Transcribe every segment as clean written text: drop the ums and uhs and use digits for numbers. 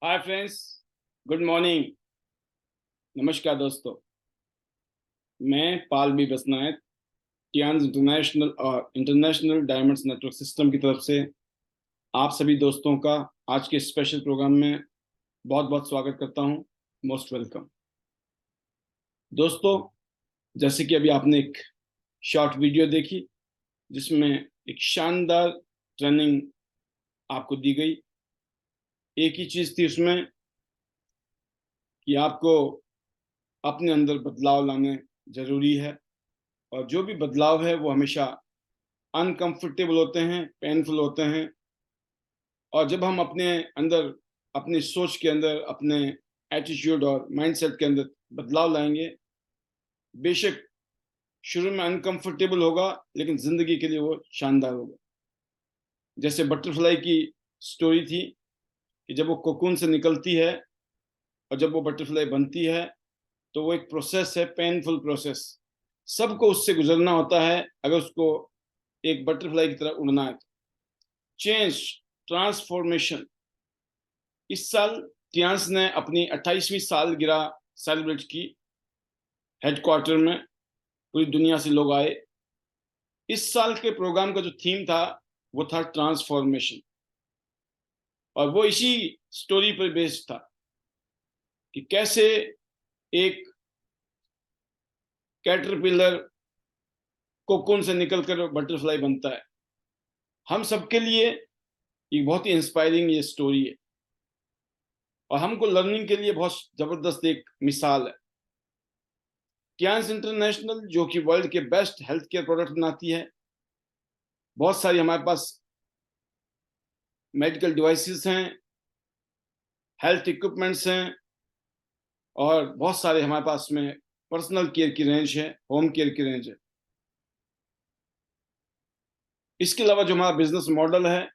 Hi friends, good morning. नमस्कार दोस्तों। मैं पाल बी बसनायक टियान्स इंटरनेशनल और इंटरनेशनल डायमंड्स नेटवर्क सिस्टम की तरफ से आप सभी दोस्तों का आज के स्पेशल प्रोग्राम में बहुत बहुत स्वागत करता हूं। मोस्ट वेलकम दोस्तों। जैसे कि अभी आपने एक शॉर्ट वीडियो देखी जिसमें एक शानदार ट्रेनिंग आपको दी गई। एक ही चीज़ थी उसमें कि आपको अपने अंदर बदलाव लाने जरूरी है, और जो भी बदलाव है वो हमेशा अनकंफर्टेबल होते हैं, पेनफुल होते हैं। और जब हम अपने अंदर, अपनी सोच के अंदर, अपने एटीट्यूड और माइंडसेट के अंदर बदलाव लाएंगे, बेशक शुरू में अनकंफर्टेबल होगा लेकिन जिंदगी के लिए वो शानदार होगा। जैसे बटरफ्लाई की स्टोरी थी कि जब वो कोकून से निकलती है और जब वो बटरफ्लाई बनती है तो वो एक प्रोसेस है, पेनफुल प्रोसेस। सबको उससे गुजरना होता है अगर उसको एक बटरफ्लाई की तरह उड़ना है। Change, transformation. इस साल टियान्स ने अपनी 28वीं सालगिरह सेलिब्रेट की। हेडक्वार्टर में पूरी दुनिया से लोग आए। इस साल के प्रोग्राम का जो थीम था वो था ट्रांसफॉर्मेशन, और वो इसी स्टोरी पर बेस्ड था कि कैसे एक कैटरपिलर कोकून से निकलकर बटरफ्लाई बनता है। हम सबके लिए एक बहुत ही इंस्पायरिंग ये स्टोरी है, और हमको लर्निंग के लिए बहुत जबरदस्त एक मिसाल है। टियान्स इंटरनेशनल जो कि वर्ल्ड के बेस्ट हेल्थ केयर प्रोडक्ट बनाती है। बहुत सारी हमारे पास मेडिकल डिवाइसेस हैं, हेल्थ इक्विपमेंट्स हैं, और बहुत सारे हमारे पास में पर्सनल केयर की रेंज है, होम केयर की रेंज है। इसके अलावा जो हमारा बिजनेस मॉडल है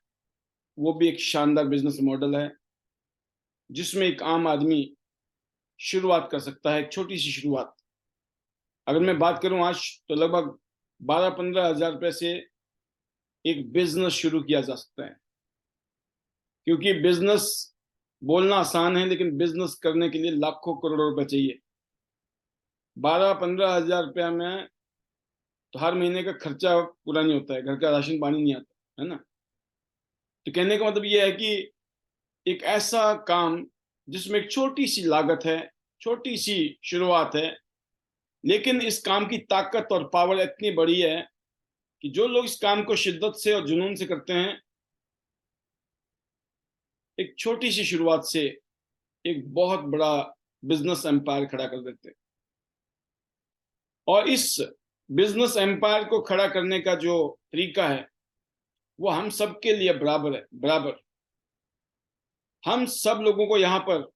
वो भी एक शानदार बिजनेस मॉडल है, जिसमें एक आम आदमी शुरुआत कर सकता है, एक छोटी सी शुरुआत। अगर मैं बात करूं आज, तो लगभग 12-15 हज़ार रुपए से एक बिजनेस शुरू किया जा सकता है। क्योंकि बिजनेस बोलना आसान है लेकिन बिजनेस करने के लिए लाखों करोड़ों रुपए चाहिए। 12-15 हज़ार रुपया में तो हर महीने का खर्चा पूरा नहीं होता है, घर का राशन पानी नहीं आता है ना। तो कहने का मतलब ये है कि एक ऐसा काम जिसमें एक छोटी सी लागत है, छोटी सी शुरुआत है, लेकिन इस काम की ताकत और पावर इतनी बड़ी है कि जो लोग इस काम को शिद्दत से और जुनून से करते हैं, एक छोटी सी शुरुआत से एक बहुत बड़ा बिजनेस एम्पायर खड़ा कर देते हैं। और इस बिजनेस एम्पायर को खड़ा करने का जो तरीका है वो हम सबके लिए बराबर है, बराबर। हम सब लोगों को यहाँ पर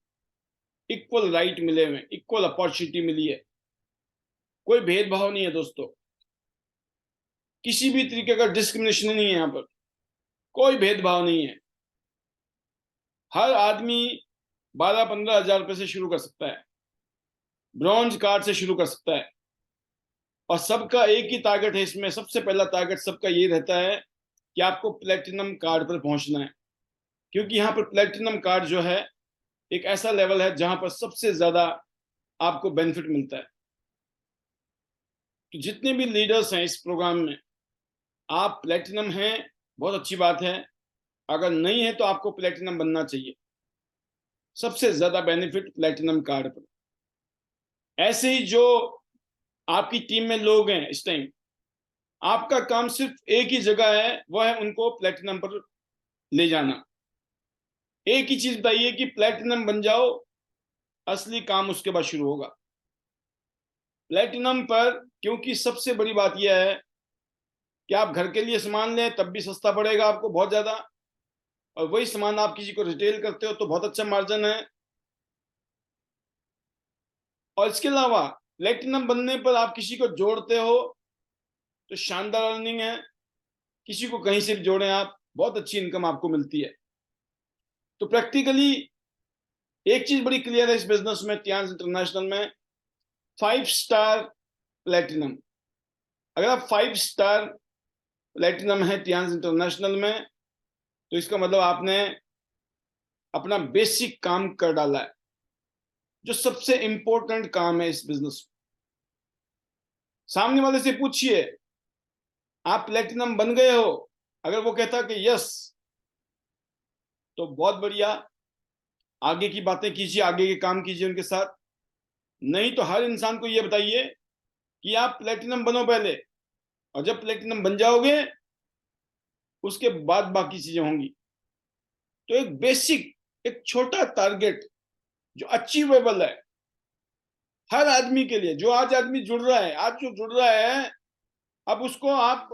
इक्वल राइट मिले हुए, इक्वल अपॉर्चुनिटी मिली है। कोई भेदभाव नहीं है दोस्तों, किसी भी तरीके का डिस्क्रिमिनेशन नहीं है यहाँ पर, कोई भेदभाव नहीं है। हर आदमी 12-15 हज़ार रुपए से शुरू कर सकता है, ब्रॉन्ज कार्ड से शुरू कर सकता है। और सबका एक ही टारगेट है इसमें, सबसे पहला टारगेट सबका ये रहता है कि आपको प्लेटिनम कार्ड पर पहुंचना है। क्योंकि यहाँ पर प्लेटिनम कार्ड जो है एक ऐसा लेवल है जहां पर सबसे ज्यादा आपको बेनिफिट मिलता है। तो जितने भी लीडर्स हैं इस प्रोग्राम में, आप प्लेटिनम हैं, बहुत अच्छी बात है। अगर नहीं है तो आपको प्लेटिनम बनना चाहिए। सबसे ज्यादा बेनिफिट प्लेटिनम कार्ड पर। ऐसे ही जो आपकी टीम में लोग हैं इस टाइम, आपका काम सिर्फ एक ही जगह है, वह है उनको प्लेटिनम पर ले जाना। एक ही चीज बताइए कि प्लेटिनम बन जाओ, असली काम उसके बाद शुरू होगा। प्लेटिनम पर, क्योंकि सबसे बड़ी बात यह है कि आप घर के लिए सामान लें तब भी सस्ता पड़ेगा आपको बहुत ज्यादा, और वही सामान आप किसी को रिटेल करते हो तो बहुत अच्छा मार्जिन है। और इसके अलावा प्लेटिनम बनने पर आप किसी को जोड़ते हो तो शानदार अर्निंग है। किसी को कहीं से भी जोड़ें आप, बहुत अच्छी इनकम आपको मिलती है। तो प्रैक्टिकली एक चीज बड़ी क्लियर है इस बिजनेस में, टियान्स इंटरनेशनल में, 5 स्टार प्लेटिनम। अगर आप 5 स्टार प्लेटिनम है टियान्स इंटरनेशनल में, तो इसका मतलब आपने अपना बेसिक काम कर डाला है, जो सबसे इंपॉर्टेंट काम है इस बिजनेस में। सामने वाले से पूछिए, आप प्लेटिनम बन गए हो? अगर वो कहता कि यस, तो बहुत बढ़िया, आगे की बातें कीजिए, आगे के काम कीजिए उनके साथ। नहीं तो हर इंसान को ये बताइए कि आप प्लेटिनम बनो पहले, और जब प्लेटिनम बन जाओगे उसके बाद बाकी चीजें होंगी। तो एक बेसिक, एक छोटा टारगेट जो अचीवेबल है हर आदमी के लिए। जो आज आदमी जुड़ रहा है, आज जो जुड़ रहा है, अब उसको आप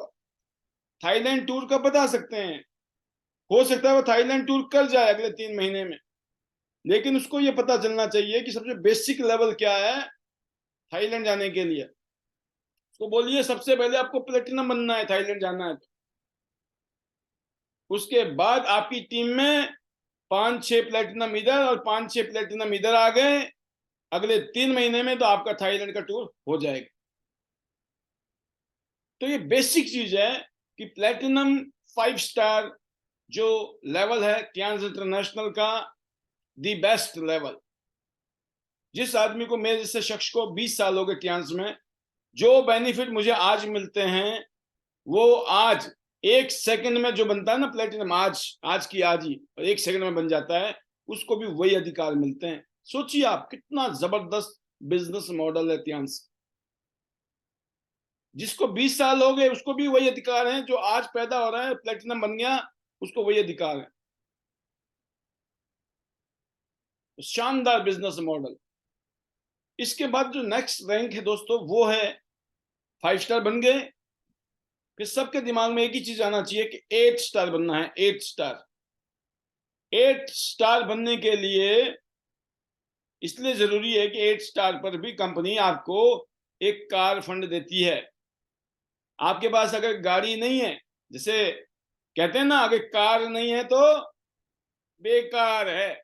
थाईलैंड टूर का बता सकते हैं। हो सकता है वो थाईलैंड टूर कर जाए अगले 3 महीने में, लेकिन उसको ये पता चलना चाहिए कि सबसे बेसिक लेवल क्या है थाईलैंड जाने के लिए। उसको बोलिए सबसे पहले आपको प्लेटिनम बनना है, थाईलैंड जाना है तो। उसके बाद आपकी टीम में 5-6 प्लेटिनम इधर और 5-6 प्लेटिनम इधर आ गए, अगले 3 महीने में तो आपका थाईलैंड का टूर हो जाएगा। तो ये बेसिक चीज है कि प्लेटिनम 5 स्टार जो लेवल है टियांस इंटरनेशनल का, दी बेस्ट लेवल। जिस आदमी को, मेरे जैसे शख्स को 20 साल हो गए टियांस में, जो बेनिफिट मुझे आज मिलते हैं वो आज 1 सेकंड में जो बनता है ना प्लेटिनम, आज की आज ही, और 1 सेकंड में बन जाता है, उसको भी वही अधिकार मिलते हैं। सोचिए आप, कितना जबरदस्त बिजनेस मॉडल है टियांस। जिसको 20 साल हो गए उसको भी वही अधिकार है, जो आज पैदा हो रहा है प्लेटिनम बन गया उसको वही अधिकार है। शानदार बिजनेस मॉडल। इसके बाद जो नेक्स्ट रैंक है दोस्तों, वो है 5 स्टार बन गए। फिर सबके दिमाग में एक ही चीज आना चाहिए कि 8 स्टार बनना है। 8 स्टार, 8 स्टार बनने के लिए इसलिए जरूरी है कि 8 स्टार पर भी कंपनी आपको एक कार फंड देती है। आपके पास अगर गाड़ी नहीं है, जैसे कहते हैं ना, अगर कार नहीं है तो बेकार है,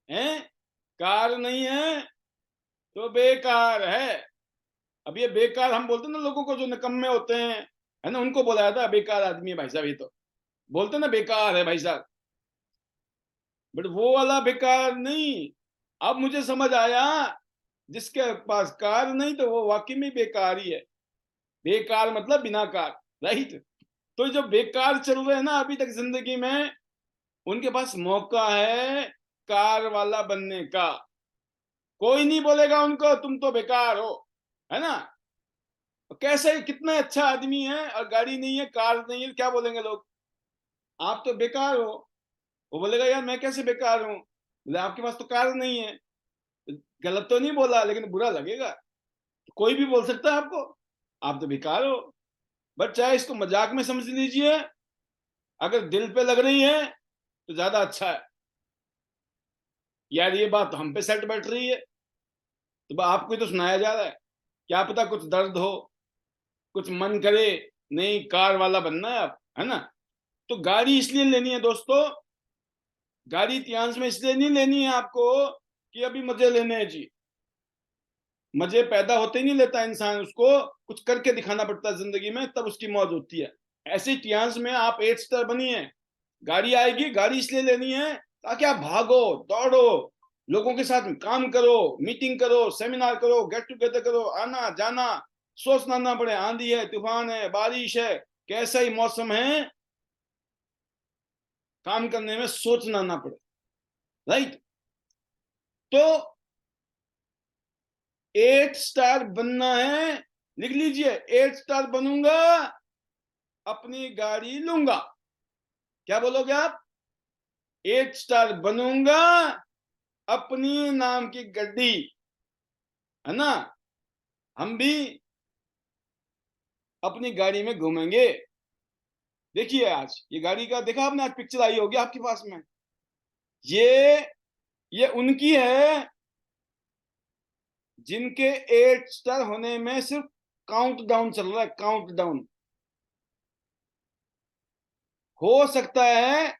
हैं? कार नहीं है तो बेकार है। अब ये बेकार हम बोलते हैं ना लोगों को जो निकम्मे होते हैं, है ना, उनको बोला जाता है बेकार आदमी है भाई साहब, ये तो बोलते हैं ना बेकार है भाई साहब, बट वो वाला बेकार नहीं। अब मुझे समझ आया, जिसके पास कार नहीं तो वो वाकई में बेकार ही है। बेकार मतलब बिना कार, राइट। तो जो बेकार चल रहे हैं ना अभी तक जिंदगी में, उनके पास मौका है कार वाला बनने का। कोई नहीं बोलेगा उनको तुम तो बेकार हो, है ना। कैसे, कितना अच्छा आदमी है और गाड़ी नहीं है, कार नहीं है, क्या बोलेंगे लोग? आप तो बेकार हो। वो बोलेगा यार मैं कैसे बेकार हूं, बोले आपके पास तो कार नहीं है। गलत तो नहीं बोला, लेकिन बुरा लगेगा। कोई भी बोल सकता है आपको आप तो बेकार हो। बट चाहे इसको मजाक में समझ लीजिए, अगर दिल पे लग रही है तो ज्यादा अच्छा है। यार ये बात हम पे सेट बैठ रही है, तो आपको ही तो सुनाया जा रहा है। क्या पता कुछ दर्द हो, कुछ मन करे नहीं कार वाला बनना है आप, है ना। तो गाड़ी इसलिए लेनी है दोस्तों, गाड़ी इतिहास में इसलिए नहीं लेनी है आपको कि अभी मजे लेने हैं जी। मजे पैदा होते ही नहीं लेता इंसान, उसको कुछ करके दिखाना पड़ता है जिंदगी में, तब उसकी मौज होती है। ऐसे इतिहास में आप 8 स्टार बनी है। गाड़ी आएगी, गाड़ी इसलिए लेनी है ताकि आप भागो दौड़ो, लोगों के साथ काम करो, मीटिंग करो, सेमिनार करो, गेट टुगेदर करो, आना जाना, सोचना ना पड़े आंधी है, तूफान है, बारिश है, कैसा ही मौसम है, काम करने में सोचना ना पड़े, राइट। तो 8 स्टार बनना है, लिख लीजिए, 8 स्टार बनूंगा, अपनी गाड़ी लूंगा। क्या बोलोगे आप? 8 स्टार बनूंगा, अपनी नाम की गड्डी, है ना, हम भी अपनी गाड़ी में घूमेंगे। देखिए आज ये गाड़ी का देखा आपने, आज पिक्चर आई होगी आपके पास में। ये ये उनकी है जिनके 8 स्टार होने में सिर्फ काउंट डाउन चल रहा है, काउंट डाउन। हो सकता है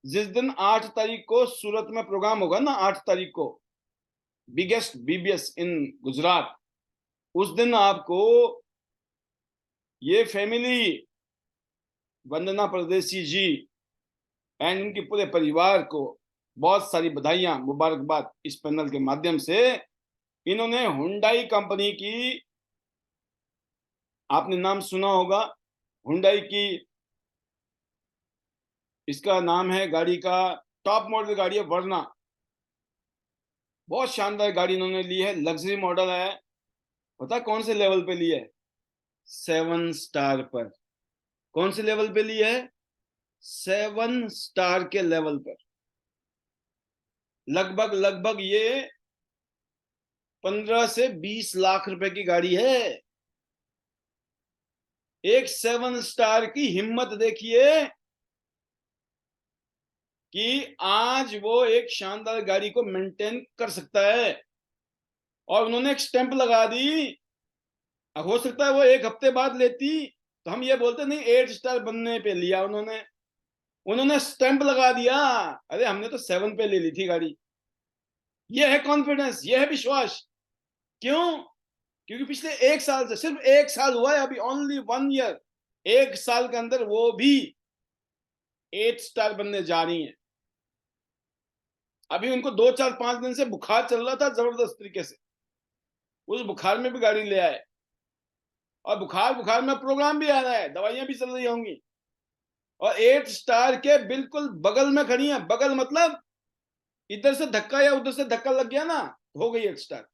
जिस दिन 8 तारीख को सूरत में प्रोग्राम होगा ना, 8 तारीख को, बिगेस्ट बीबीएस इन गुजरात, उस दिन आपको ये फैमिली, वंदना परदेसी जी, एंड उनके पूरे परिवार को बहुत सारी बधाइयां, मुबारकबाद इस पैनल के माध्यम से। इन्होंने हुंडई कंपनी की, आपने नाम सुना होगा, हुंडई की, इसका नाम है गाड़ी का, टॉप मॉडल गाड़ी है वर्ना। बहुत शानदार गाड़ी इन्होंने ली है, लग्जरी मॉडल है। पता कौन से लेवल पे ली है? 7 स्टार पर। कौन से लेवल पे ली है? 7 स्टार के लेवल पर। लगभग लगभग ये 15 से 20 लाख रुपए की गाड़ी है। एक 7 स्टार की हिम्मत देखिए कि आज वो एक शानदार गाड़ी को मेंटेन कर सकता है। और उन्होंने एक स्टैंप लगा दी। हो सकता है वो एक हफ्ते बाद लेती तो हम ये बोलते नहीं 8 स्टार बनने पे लिया उन्होंने। उन्होंने स्टैंप लगा दिया, अरे हमने तो 7 पे ले ली थी गाड़ी। ये है कॉन्फिडेंस, ये है विश्वास। क्यों? क्योंकि पिछले 1 साल से, सिर्फ 1 साल हुआ है अभी, ओनली 1 ईयर, 1 साल के अंदर वो भी 8 स्टार बनने जा रही हैं। अभी उनको 2 4 5 दिन से बुखार चल रहा था जबरदस्त तरीके से, उस बुखार में भी गाड़ी ले आए। और बुखार बुखार में प्रोग्राम भी आ रहा है, दवाइयां भी चल रही होंगी, और 8 स्टार के बिल्कुल बगल में खड़ी हैं। बगल मतलब इधर से धक्का या उधर से धक्का लग गया ना, हो गई 8 स्टार।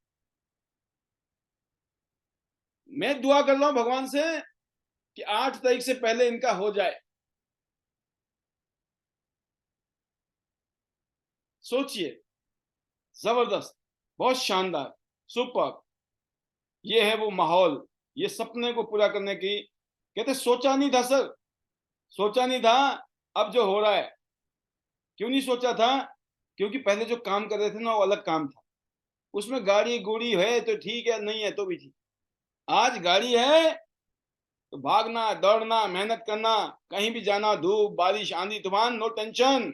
मैं दुआ कर रहा हूं भगवान से कि 8 तारीख से पहले इनका हो जाए। सोचिए, जबरदस्त, बहुत शानदार, सुपर। ये है वो माहौल, ये सपने को पूरा करने की। कहते सोचा नहीं था सर, सोचा नहीं था, अब जो हो रहा है। क्यों नहीं सोचा था? क्योंकि पहले जो काम कर रहे थे ना वो अलग काम था। उसमें गाड़ी गुड़ी है तो ठीक है, नहीं है तो भी ठीक। आज गाड़ी है तो भागना, दौड़ना, मेहनत करना, कहीं भी जाना, धूप बारिश आंधी तूफान, नो टेंशन।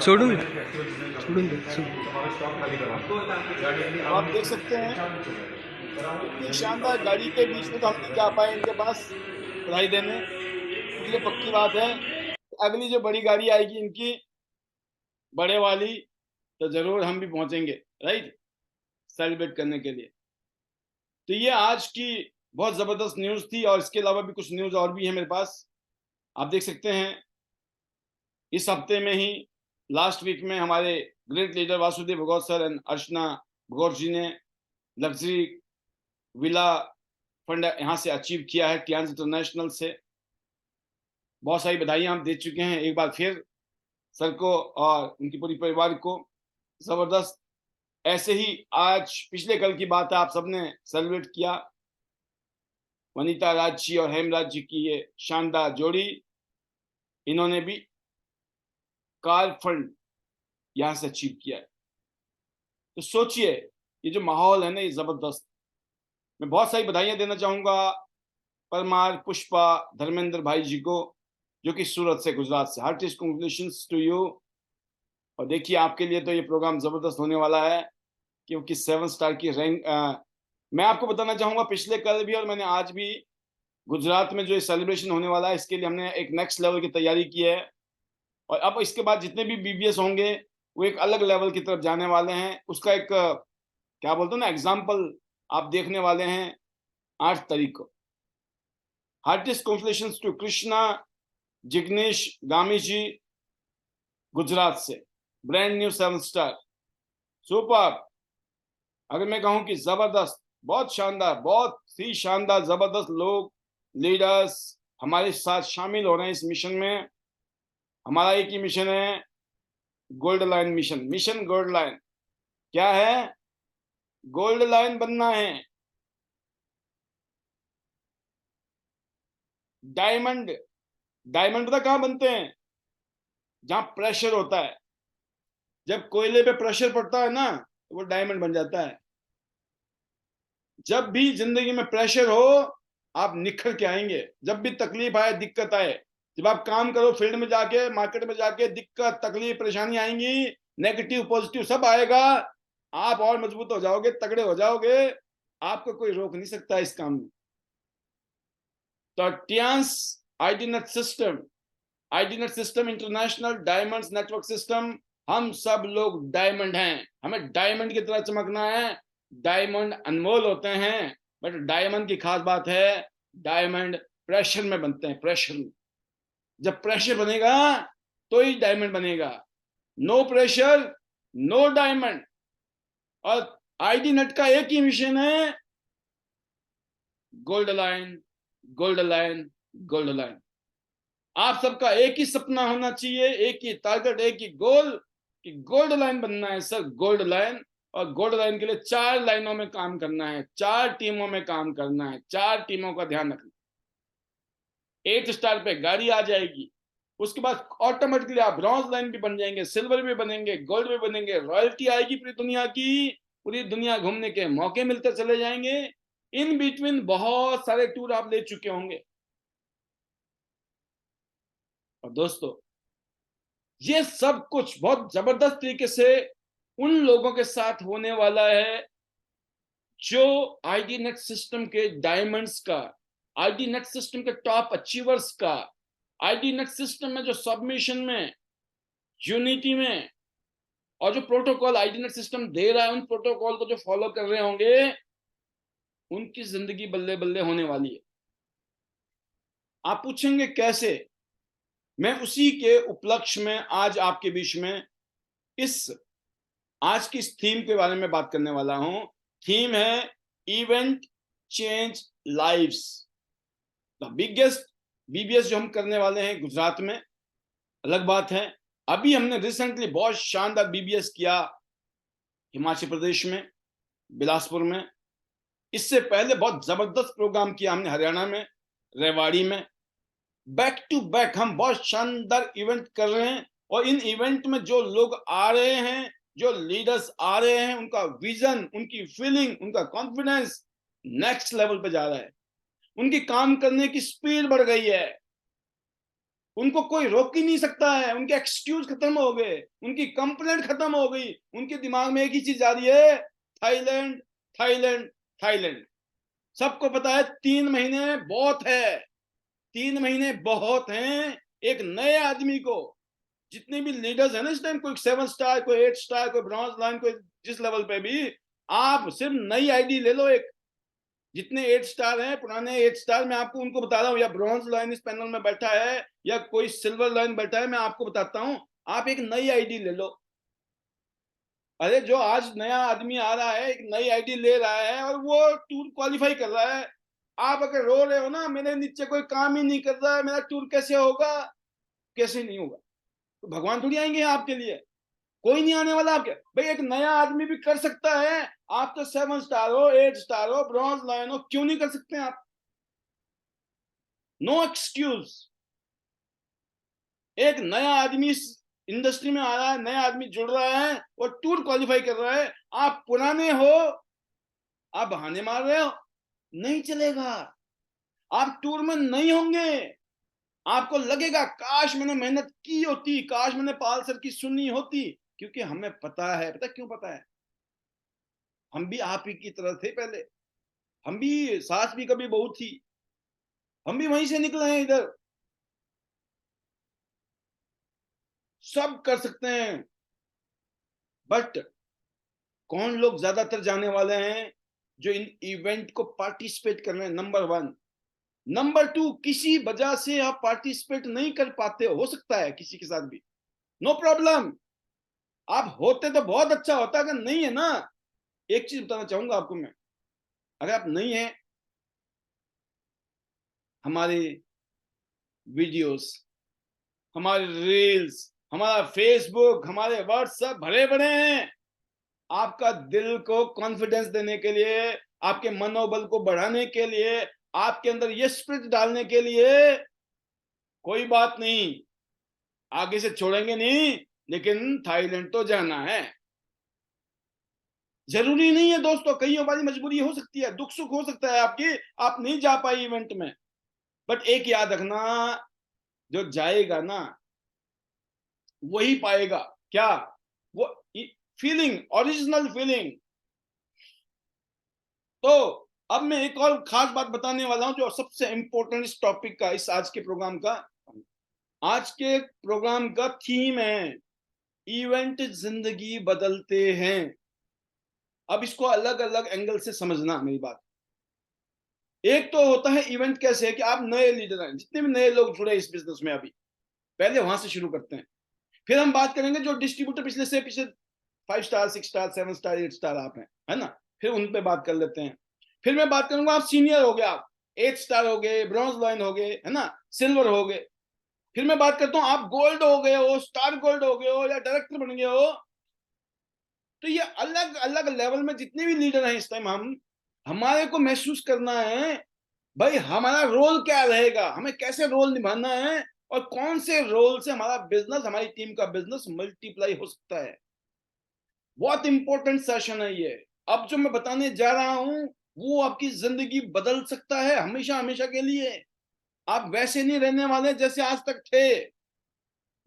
छोड़ूंगा। आप देख सकते हैं इतनी शानदार गाड़ी के बीच में तो हम नहीं जा पाए इनके पास बधाई देने। इसलिए पक्की बात है, अगली जो बड़ी गाड़ी आएगी इनकी, बड़े वाली, तो जरूर हम भी पहुंचेंगे, राइट, सेलिब्रेट करने के लिए। तो ये आज की बहुत जबरदस्त न्यूज थी, और इसके अलावा भी कुछ न्यूज और भी है मेरे पास। आप देख सकते हैं इस हफ्ते में ही, लास्ट वीक में, हमारे great leader Vasudev Bhagwat sir and Archana Bhagwat ji ने लग्जरी विला फंड यहाँ से अचीव किया है, टियांस इंटरनेशनल से। बहुत सारी बधाइयां हम दे चुके हैं एक बार फिर सर को और उनकी पूरी परिवार को। जबरदस्त। ऐसे ही आज पिछले कल की बात है, आप सबने सेलिब्रेट किया वनीता राज जी और हेमराज जी की ये शानदार जोड़ी। इन्होंने भी कार फंड यहां से अचीव किया है। तो सोचिए ये जो माहौल है ना, ये जबरदस्त। मैं बहुत सारी बधाइयां देना चाहूंगा परमार, पुष्पा, धर्मेंद्र भाई जी को, जो कि सूरत से, गुजरात से। हार्टिस्ट कांग्रेचुलेशंस टू यू। और देखिए आपके लिए तो ये प्रोग्राम जबरदस्त होने वाला है, क्योंकि 7 स्टार की रैंक। मैं आपको बताना चाहूंगा, पिछले कल भी और मैंने आज भी, गुजरात में जो सेलिब्रेशन होने वाला है इसके लिए हमने एक नेक्स्ट लेवल की तैयारी की है। और अब इसके बाद जितने भी बीबीएस होंगे वो एक अलग लेवल की तरफ जाने वाले हैं। उसका एक क्या बोलते हैं ना, एग्जाम्पल आप देखने वाले हैं 8 तारीख को। हार्टिस्ट कॉन्ग्रेचुलेशंस टू कृष्णा जिग्नेश गामी जी, गुजरात से, ब्रांड न्यू 7 स्टार, सुपर। अगर मैं कहूं कि जबरदस्त, बहुत शानदार, बहुत ही शानदार, जबरदस्त लोग, लीडर्स हमारे साथ शामिल हो रहे हैं इस मिशन में। हमारा एक ही मिशन है, gold line mission. Mission gold line क्या है? गोल्ड लाइन बनना है। डायमंड, डायमंड पता कहां बनते हैं? जहां प्रेशर होता है। जब कोयले पे प्रेशर पड़ता है ना तो वो डायमंड बन जाता है। जब भी जिंदगी में प्रेशर हो आप निखर के आएंगे। जब भी तकलीफ आए, दिक्कत आए, जब आप काम करो फील्ड में जाके, मार्केट में जाके, दिक्कत, तकलीफ, परेशानी आएंगी, नेगेटिव पॉजिटिव सब आएगा, आप और मजबूत हो जाओगे, तगड़े हो जाओगे, आपको कोई रोक नहीं सकता इस काम में। तो Tiens IDnet system international diamonds network system, हम सब लोग डायमंड हैं, हमें डायमंड की तरह चमकना है। डायमंड अनमोल होते हैं, बट डायमंड की खास बात है, डायमंड प्रेशर में बनते हैं, प्रेशर में। जब प्रेशर बनेगा तो ही डायमंड बनेगा, नो प्रेशर नो डायमंड। और आईडी नेट का एक ही मिशन है, gold line, gold line, gold line. आप सबका एक ही सपना होना चाहिए, एक ही टारगेट, एक ही गोल, कि गोल्ड लाइन बनना है सर, गोल्ड लाइन। और गोल्ड लाइन के लिए 4 लाइनों में काम करना है, 4 टीमों में काम करना है, 4 टीमों का ध्यान रखना। 8 स्टार पे गाड़ी आ जाएगी, उसके बाद ऑटोमेटिकली आप ब्रॉन्ज लाइन भी बन जाएंगे, सिल्वर भी बनेंगे, गोल्ड भी बनेंगे, रॉयल्टी आएगी पूरी दुनिया की, पूरी दुनिया घूमने के मौके मिलते चले जाएंगे। इन बिटवीन बहुत सारे टूर आप ले चुके होंगे। और दोस्तों, ये सब कुछ बहुत जबरदस्त तरीके से उन लोगों के साथ होने वाला है जो आईडी नेट सिस्टम के डायमंड्स का, आईडी नेट सिस्टम के टॉप अचीवर्स का, आईडी नेट सिस्टम में जो सबमिशन में, यूनिटी में, और जो प्रोटोकॉल आईडी नेट सिस्टम दे रहा है, उन प्रोटोकॉल को जो फॉलो कर रहे होंगे, उनकी जिंदगी बल्ले बल्ले होने वाली है। आप पूछेंगे कैसे? मैं उसी के उपलक्ष्य में आज आपके बीच में इस आज की इस थीम के बारे में बात करने वाला हूं। थीम है event change lives. The biggest BBS जो हम करने वाले हैं गुजरात में, अलग बात है। अभी हमने रिसेंटली बहुत शानदार बीबीएस किया हिमाचल प्रदेश में, बिलासपुर में। इससे पहले बहुत जबरदस्त प्रोग्राम किया हमने हरियाणा में, रेवाड़ी में। बैक टू बैक हम बहुत शानदार इवेंट कर रहे हैं। और इन इवेंट में जो लोग आ रहे हैं, जो लीडर्स आ रहे हैं, उनका विजन, उनकी फीलिंग, उनका कॉन्फिडेंस नेक्स्ट लेवल पे जा रहा है। उनकी काम करने की स्पीड बढ़ गई है, उनको कोई रोक ही नहीं सकता है। उनके एक्सक्यूज खत्म हो गए, उनकी कंप्लेंट खत्म हो गई। उनके दिमाग में एक ही चीज आ रही है, थाईलैंड, थाईलैंड, थाईलैंड। सबको पता है 3 महीने बहुत है, 3 महीने बहुत हैं एक नए आदमी को। जितने भी लीडर्स है ना इस टाइम, कोई 7 स्टार, कोई 8 स्टार, कोई ब्रॉन्ज लाइन, कोई जिस लेवल पे भी, आप सिर्फ नई आईडी ले लो एक। जितने 8 स्टार हैं, पुराने 8 स्टार, मैं आपको उनको बता रहा हूं, या ब्रॉन्ज लाइन इस पैनल में बैठा है, या कोई सिल्वर लाइन बैठा है, मैं आपको बताता हूं, आप एक नई आईडी ले लो। अरे जो आज नया आदमी आ रहा है, एक नई आईडी ले रहा है और वो टूर क्वालिफाई कर रहा है। आप अगर रो रहे हो ना, मेरे नीचे कोई काम ही नहीं कर रहा है, मेरा टूर कैसे होगा, कैसे नहीं होगा, तो भगवान थोड़ी आएंगे आपके लिए, कोई नहीं आने वाला आपके। भाई एक नया आदमी भी कर सकता है। आप तो 7 स्टार हो, 8 स्टार हो, ब्रॉन्ज लाइन हो, क्यों नहीं कर सकते आप? No excuse. एक नया आदमी इस इंडस्ट्री में आ रहा है, नया आदमी जुड़ रहा है और टूर क्वालिफाई कर रहा है। आप पुराने हो, आप बहाने मार रहे हो, नहीं चलेगा। आप टूर में नहीं होंगे। आपको लगेगा काश मैंने मेहनत की होती, काश मैंने पाल सर की सुनी होती। क्योंकि हमें पता है, पता क्यों पता है? हम भी आप ही की तरह थे पहले, हम भी, सास भी कभी बहू थी, हम भी वहीं से निकले हैं इधर। सब कर सकते हैं, बट कौन लोग ज्यादातर जाने वाले हैं? जो इन इवेंट को पार्टिसिपेट कर रहे हैं, नंबर 1। नंबर 2, किसी वजह से आप पार्टिसिपेट नहीं कर पाते हो सकता है किसी के साथ भी, नो प्रॉब्लम। आप होते तो बहुत अच्छा होता, अगर नहीं है ना, एक चीज बताना चाहूंगा आपको मैं, अगर आप नहीं है, हमारे वीडियोस, हमारे रील्स, हमारा फेसबुक, हमारे व्हाट्सएप भरे पड़े हैं आपका दिल को कॉन्फिडेंस देने के लिए, आपके मनोबल को बढ़ाने के लिए, आपके अंदर ये स्पिरिट डालने के लिए। कोई बात नहीं, आगे से छोड़ेंगे नहीं, लेकिन थाईलैंड तो जाना है। जरूरी नहीं है दोस्तों, कई बारी मजबूरी हो सकती है, दुख सुख हो सकता है आपकी, आप नहीं जा पाए इवेंट में। बट एक याद रखना, जो जाएगा ना वही पाएगा। क्या? वो फीलिंग, ओरिजिनल फीलिंग। तो अब मैं एक और खास बात बताने वाला हूं जो सबसे इंपॉर्टेंट इस टॉपिक का, इस आज के प्रोग्राम का। आज के प्रोग्राम का थीम है इवेंट जिंदगी बदलते हैं। अब इसको अलग अलग एंगल से समझना मेरी बात। एक तो होता है इवेंट कैसे है कि आप नए लीडर हैं, जितने भी नए लोग जुड़े इस बिजनेस में अभी, पहले वहां से शुरू करते हैं। फिर हम बात करेंगे जो डिस्ट्रीब्यूटर पिछले 5 स्टार, 6 स्टार, 7 स्टार, 8 स्टार आप हैं, है ना, फिर उन पे बात कर लेते हैं। फिर मैं बात करूंगा आप सीनियर हो गए, आप 8 स्टार हो गए, ब्रॉन्ज लाइन हो गए, है ना, सिल्वर हो गए। फिर मैं बात करता हूं आप गोल्ड हो गए हो, स्टार गोल्ड हो गए हो, या डायरेक्टर बन गए हो। तो ये अलग अलग लेवल में जितने भी लीडर हैं इस टाइम, हमारे को महसूस करना है भाई हमारा रोल क्या रहेगा, हमें कैसे रोल निभाना है, और कौन से रोल से हमारा बिजनेस, हमारी टीम का बिजनेस मल्टीप्लाई हो सकता है। बहुत इंपॉर्टेंट सेशन है ये। अब जो मैं बताने जा रहा हूं वो आपकी जिंदगी बदल सकता है हमेशा हमेशा के लिए। आप वैसे नहीं रहने वाले जैसे आज तक थे।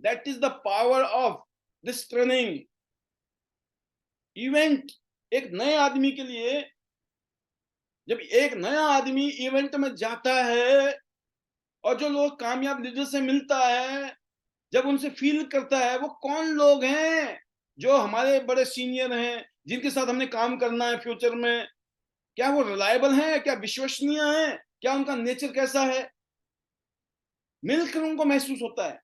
That is the power of this training event. एक नए आदमी के लिए, जब एक नया आदमी इवेंट में जाता है और जो लोग कामयाब लीडर से मिलता है, जब उनसे फील करता है वो कौन लोग हैं जो हमारे बड़े सीनियर हैं, जिनके साथ हमने काम करना है फ्यूचर में, क्या वो रिलायबल हैं, क्या विश्वसनीय हैं, क्या उनका नेचर कैसा है, मिलकर उनको महसूस होता है।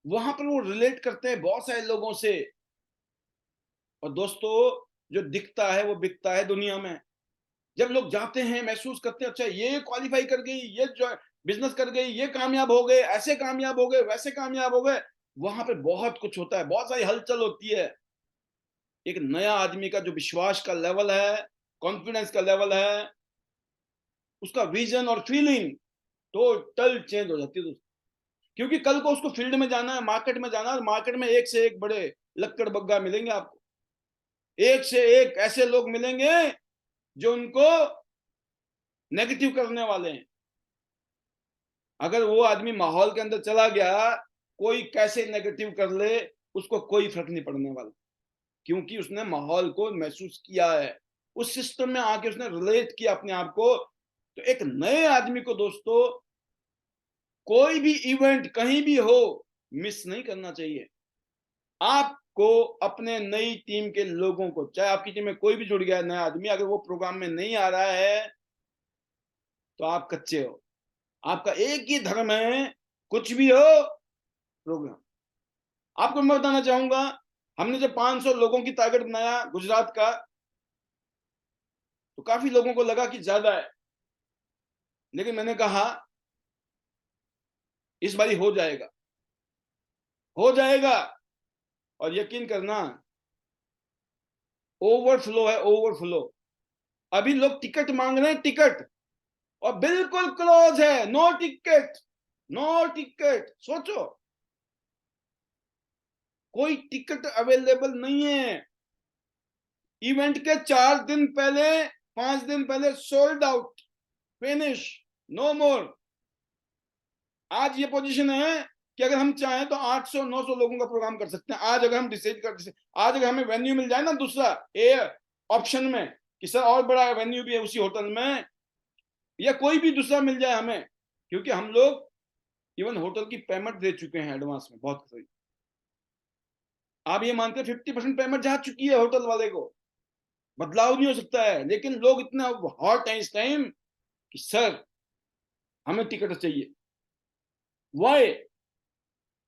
वहां पर वो रिलेट करते हैं बहुत सारे लोगों से। और दोस्तों, जो दिखता है वो बिकता है दुनिया में। जब लोग जाते हैं महसूस करते हैं अच्छा ये क्वालिफाई कर गई, ये जो बिजनेस कर गई, ये कामयाब हो गए, ऐसे कामयाब हो गए, वैसे कामयाब हो गए, वहां पे बहुत कुछ होता है, बहुत सारी हलचल होती है। एक नया आदमी का जो विश्वास का लेवल है, कॉन्फिडेंस का लेवल है, उसका विजन और फीलिंग टोटल चेंज हो जाती है दोस्तों। क्योंकि कल को उसको फील्ड में जाना है, मार्केट में जाना है, मार्केट में एक से एक बड़े लक्कड़ बग्गा मिलेंगे आपको। एक से एक ऐसे लोग मिलेंगे जो उनको नेगेटिव करने वाले हैं। अगर वो आदमी माहौल के अंदर चला गया, कोई कैसे नेगेटिव कर ले उसको कोई फर्क नहीं पड़ने वाला, क्योंकि उसने माहौल को महसूस किया है, उस सिस्टम में आके उसने रिलेट किया अपने आप को। तो एक नए आदमी को दोस्तों कोई भी इवेंट कहीं भी हो मिस नहीं करना चाहिए। आपको अपने नई टीम के लोगों को, चाहे आपकी टीम में कोई भी जुड़ गया है नया आदमी, अगर वो प्रोग्राम में नहीं आ रहा है तो आप कच्चे हो। आपका एक ही धर्म है, कुछ भी हो प्रोग्राम। आपको मैं बताना चाहूंगा, हमने जब 500 लोगों की टारगेट बनाया गुजरात का, तो काफी लोगों को लगा कि ज्यादा है, लेकिन मैंने कहा इस बारी हो जाएगा, हो जाएगा। और यकीन करना, ओवरफ्लो है, ओवरफ्लो। अभी लोग टिकट मांग रहे हैं, टिकट, और बिल्कुल क्लोज है, नो टिकट, नो टिकट। सोचो, कोई टिकट अवेलेबल नहीं है। इवेंट के 4 दिन पहले, 5 दिन पहले सोल्ड आउट, फिनिश, नो मोर। आज ये पोजीशन है कि अगर हम चाहें तो 800-900 लोगों का प्रोग्राम कर सकते हैं। आज अगर हम डिसाइड कर, आज अगर हमें वेन्यू मिल जाए ना दूसरा ए ऑप्शन में कि सर और बड़ा वेन्यू भी है उसी होटल में, या कोई भी दूसरा मिल जाए हमें, क्योंकि हम लोग इवन होटल की पेमेंट दे चुके हैं एडवांस में बहुत सही। आप ये मानते हैं 50% पेमेंट जा चुकी है होटल वाले को, बदलाव नहीं हो सकता है। लेकिन लोग इतना हॉट हैं इस टाइम कि सर हमें टिकट चाहिए। वाई,